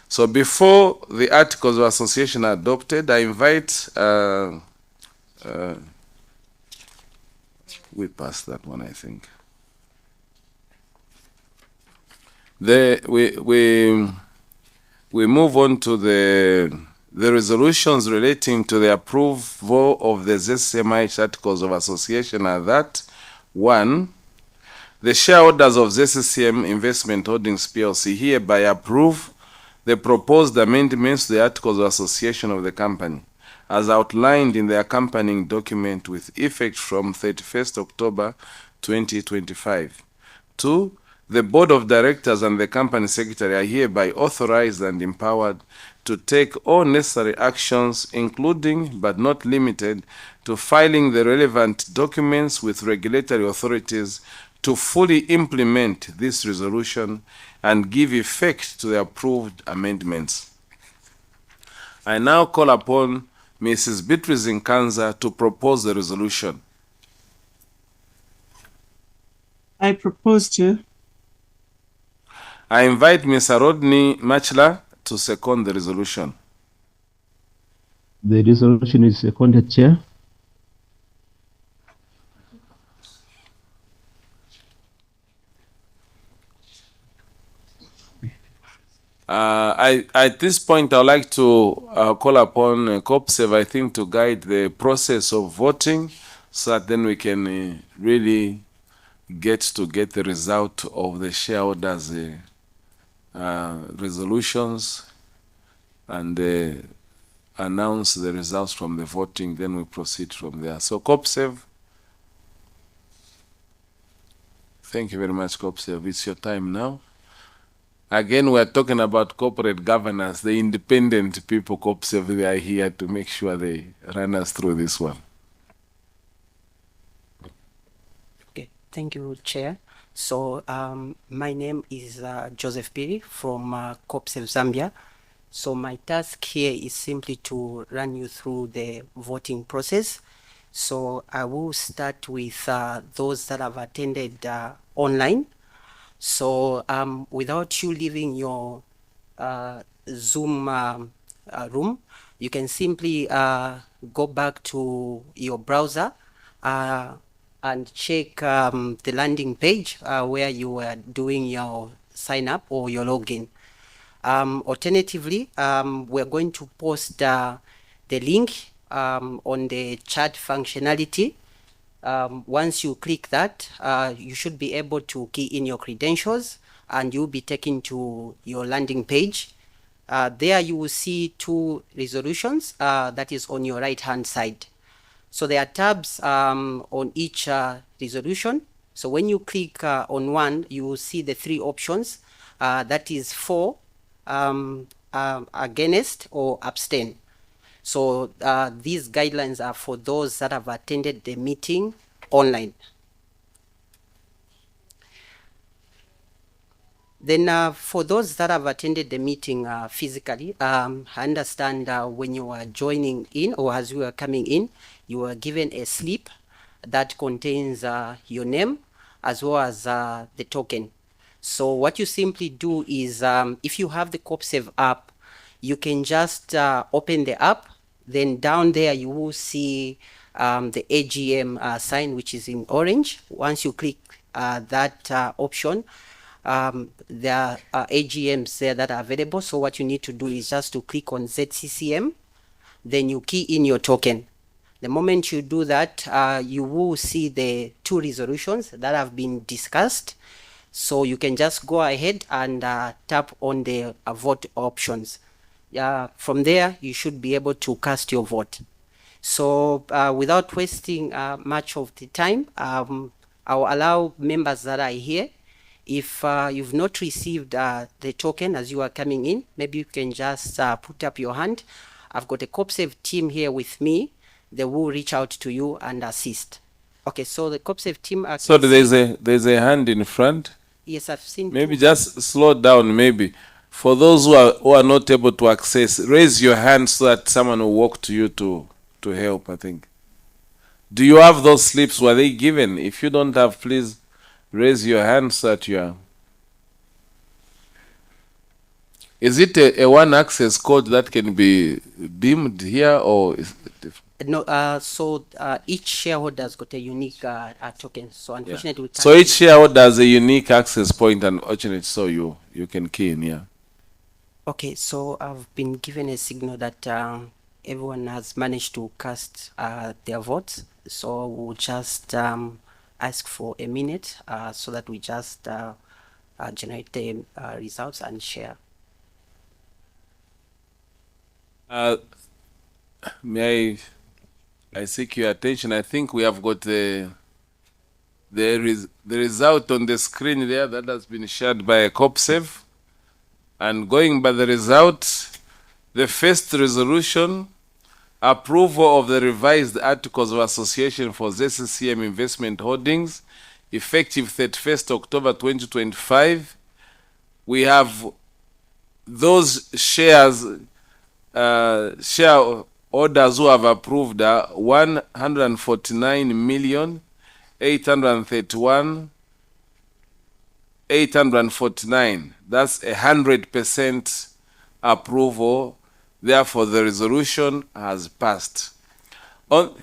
So before the Articles of Association are adopted, I invite, we passed that one, I think. We move on to the resolutions relating to the approval of the ZCCM-IH Articles of Association are that, 1, the shareholders of ZCCM Investment Holdings PLC hereby approve the proposed amendments to the Articles of Association of the company, as outlined in the accompanying document with effect from 31st October 2025. 2, the Board of Directors and the Company Secretary are hereby authorized and empowered to take all necessary actions, including but not limited to filing the relevant documents with regulatory authorities to fully implement this resolution and give effect to the approved amendments. I now call upon Mrs. Beatrice Nkanza to propose the resolution. I propose, Chair. I invite Mr. Rodney Machla to second the resolution. The resolution is seconded, Chair. At this point, I'd like to call upon COPSEV, I think, to guide the process of voting so that then we can really get the result of the shareholders' resolutions and announce the results from the voting, then we proceed from there. So COPSEV, thank you very much, COPSEV. It's your time now. Again, we're talking about corporate governance. The independent people, COPSEV, they are here to make sure they run us through this one. Okay, thank you, Chair. So my name is Joseph Piri from COPSEV Zambia. So my task here is simply to run you through the voting process. So I will start with those that have attended online. So without you leaving your Zoom room, you can simply go back to your browser and check the landing page where you were doing your sign up or your login. Alternatively, we're going to post the link on the chat functionality. Once you click that, you should be able to key in your credentials and you'll be taken to your landing page. There you will see two resolutions that is on your right hand side. So there are tabs on each resolution. So when you click on one, you will see the three options, that is for, against, or abstain. So these guidelines are for those that have attended the meeting online. Then for those that have attended the meeting physically, I understand when you are joining in or as you are coming in, you were given a slip that contains your name as well as the token. So what you simply do is if you have the COPSEV app, you can just open the app. Then down there you will see the EGM sign, which is in orange. Once you click that option, there are EGMs there that are available. So what you need to do is just to click on ZCCM, then you key in your token. The moment you do that, you will see the two resolutions that have been discussed. So you can just go ahead and tap on the vote options. From there, you should be able to cast your vote. So without wasting much of the time, I'll allow members that are here. If you've not received the token as you are coming in, maybe you can just put up your hand. I've got a COPSEV team here with me. They will reach out to you and assist. Okay, so the COPSEV team... So there's a hand in front? Yes, I've seen Maybe just slow down, maybe. For those who are not able to access, raise your hand so that someone will walk to you to help, I think. Do you have those slips? Were they given? If you don't have, please raise your hand so that you are... Is it a one access code that can be beamed here, or is it different? No, so each shareholder has got a unique token. So unfortunately, we can't... So each shareholder has a unique access point, and unfortunately, so you can key in here. Okay, so I've been given a signal that everyone has managed to cast their votes. So we'll just ask for a minute so that we just generate the results and share. May I seek your attention? I think we have got the result on the screen there that has been shared by COPSEV. And going by the result, the first resolution, approval of the revised Articles of Association for ZCCM Investment Holdings, effective 31st October 2025. We have those shareholders who have approved 149,831,849. That's 100% approval. Therefore, the resolution has passed. On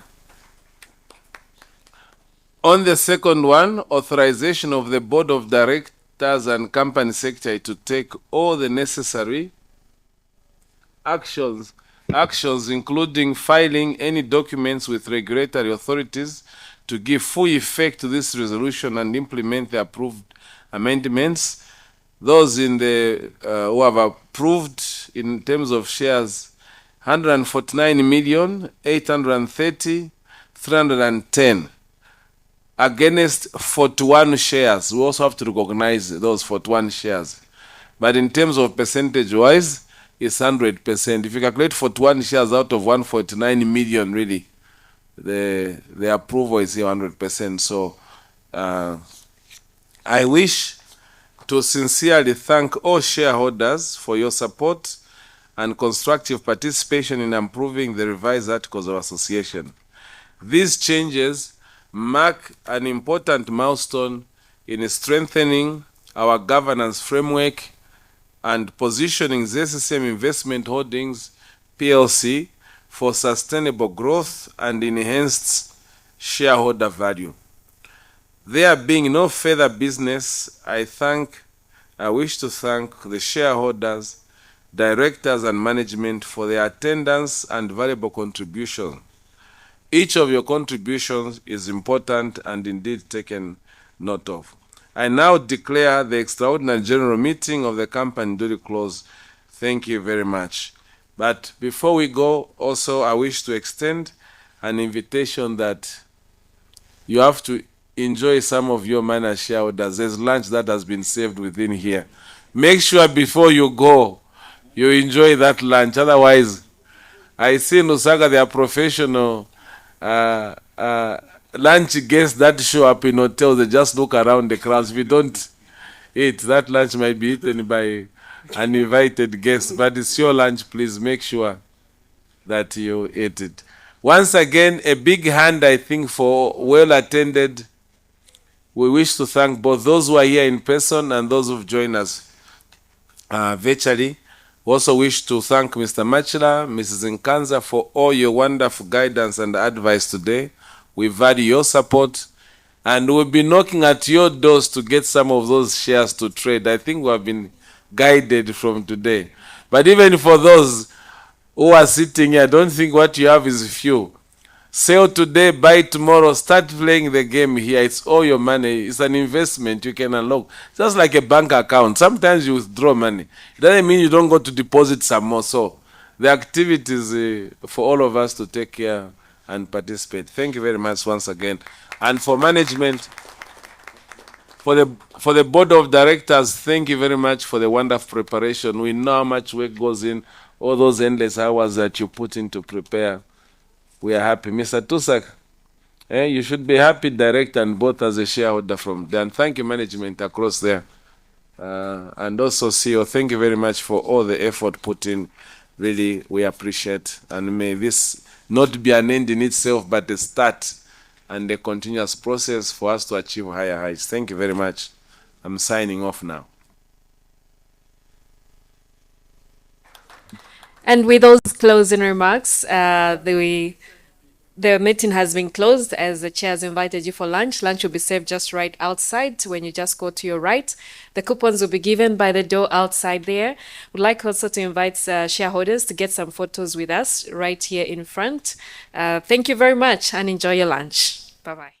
the second one, authorization of the Board of Directors and Company Secretary to take all the necessary actions including filing any documents with regulatory authorities to give full effect to this resolution and implement the approved amendments. Those in the who have approved in terms of shares, 149,830,310 against 41 shares. We also have to recognize those 41 shares. But in terms of percentage-wise, it's 100%. If you calculate 41 shares out of 149 million, really, the approval is 100%. So I wish to sincerely thank all shareholders for your support and constructive participation in improving the revised Articles of Association. These changes mark an important milestone in strengthening our governance framework and positioning ZCCM Investment Holdings PLC for sustainable growth and enhanced shareholder value. There being no further business, I wish to thank the shareholders, directors and management for their attendance and valuable contribution. Each of your contributions is important and indeed taken note of. I now declare the extraordinary general meeting of the company duly closed. Thank you very much. But before we go, also I wish to extend an invitation that you have to enjoy some of your money as shareholders. There's lunch that has been saved within here. Make sure before you go, you enjoy that lunch. Otherwise, I see in Lusaka they are professional lunch guests that show up in hotels. They just look around the crowds. If you don't eat, that lunch might be eaten by uninvited guests. But it's your lunch. Please make sure that you eat it. Once again, a big hand, I think, for well attended. We wish to thank both those who are here in person and those who've joined us virtually. We also wish to thank Mr. Machila, Mrs. Nkanza for all your wonderful guidance and advice today. We value your support and we'll be knocking at your doors to get some of those shares to trade. I think we have been guided from today. But even for those who are sitting here, don't think what you have is few. Sell today, buy tomorrow, start playing the game here. It's all your money. It's an investment you can unlock. Just like a bank account. Sometimes you withdraw money. It doesn't mean you don't go to deposit some more. So the activities for all of us to take care and participate. Thank you very much once again. And for management, for the board of directors, thank you very much for the wonderful preparation. We know how much work goes in, all those endless hours that you put in to prepare. We are happy. Mr. Tusak, you should be happy, direct and both as a shareholder from there. And thank you, management across there. And also CEO, thank you very much for all the effort put in. Really, we appreciate. And may this not be an end in itself, but a start and a continuous process for us to achieve higher heights. Thank you very much. I'm signing off now. And with those closing remarks, the meeting has been closed as the chair has invited you for lunch. Lunch will be served just right outside when you just go to your right. The coupons will be given by the door outside there. We'd like also to invite shareholders to get some photos with us right here in front. Thank you very much and enjoy your lunch. Bye-bye.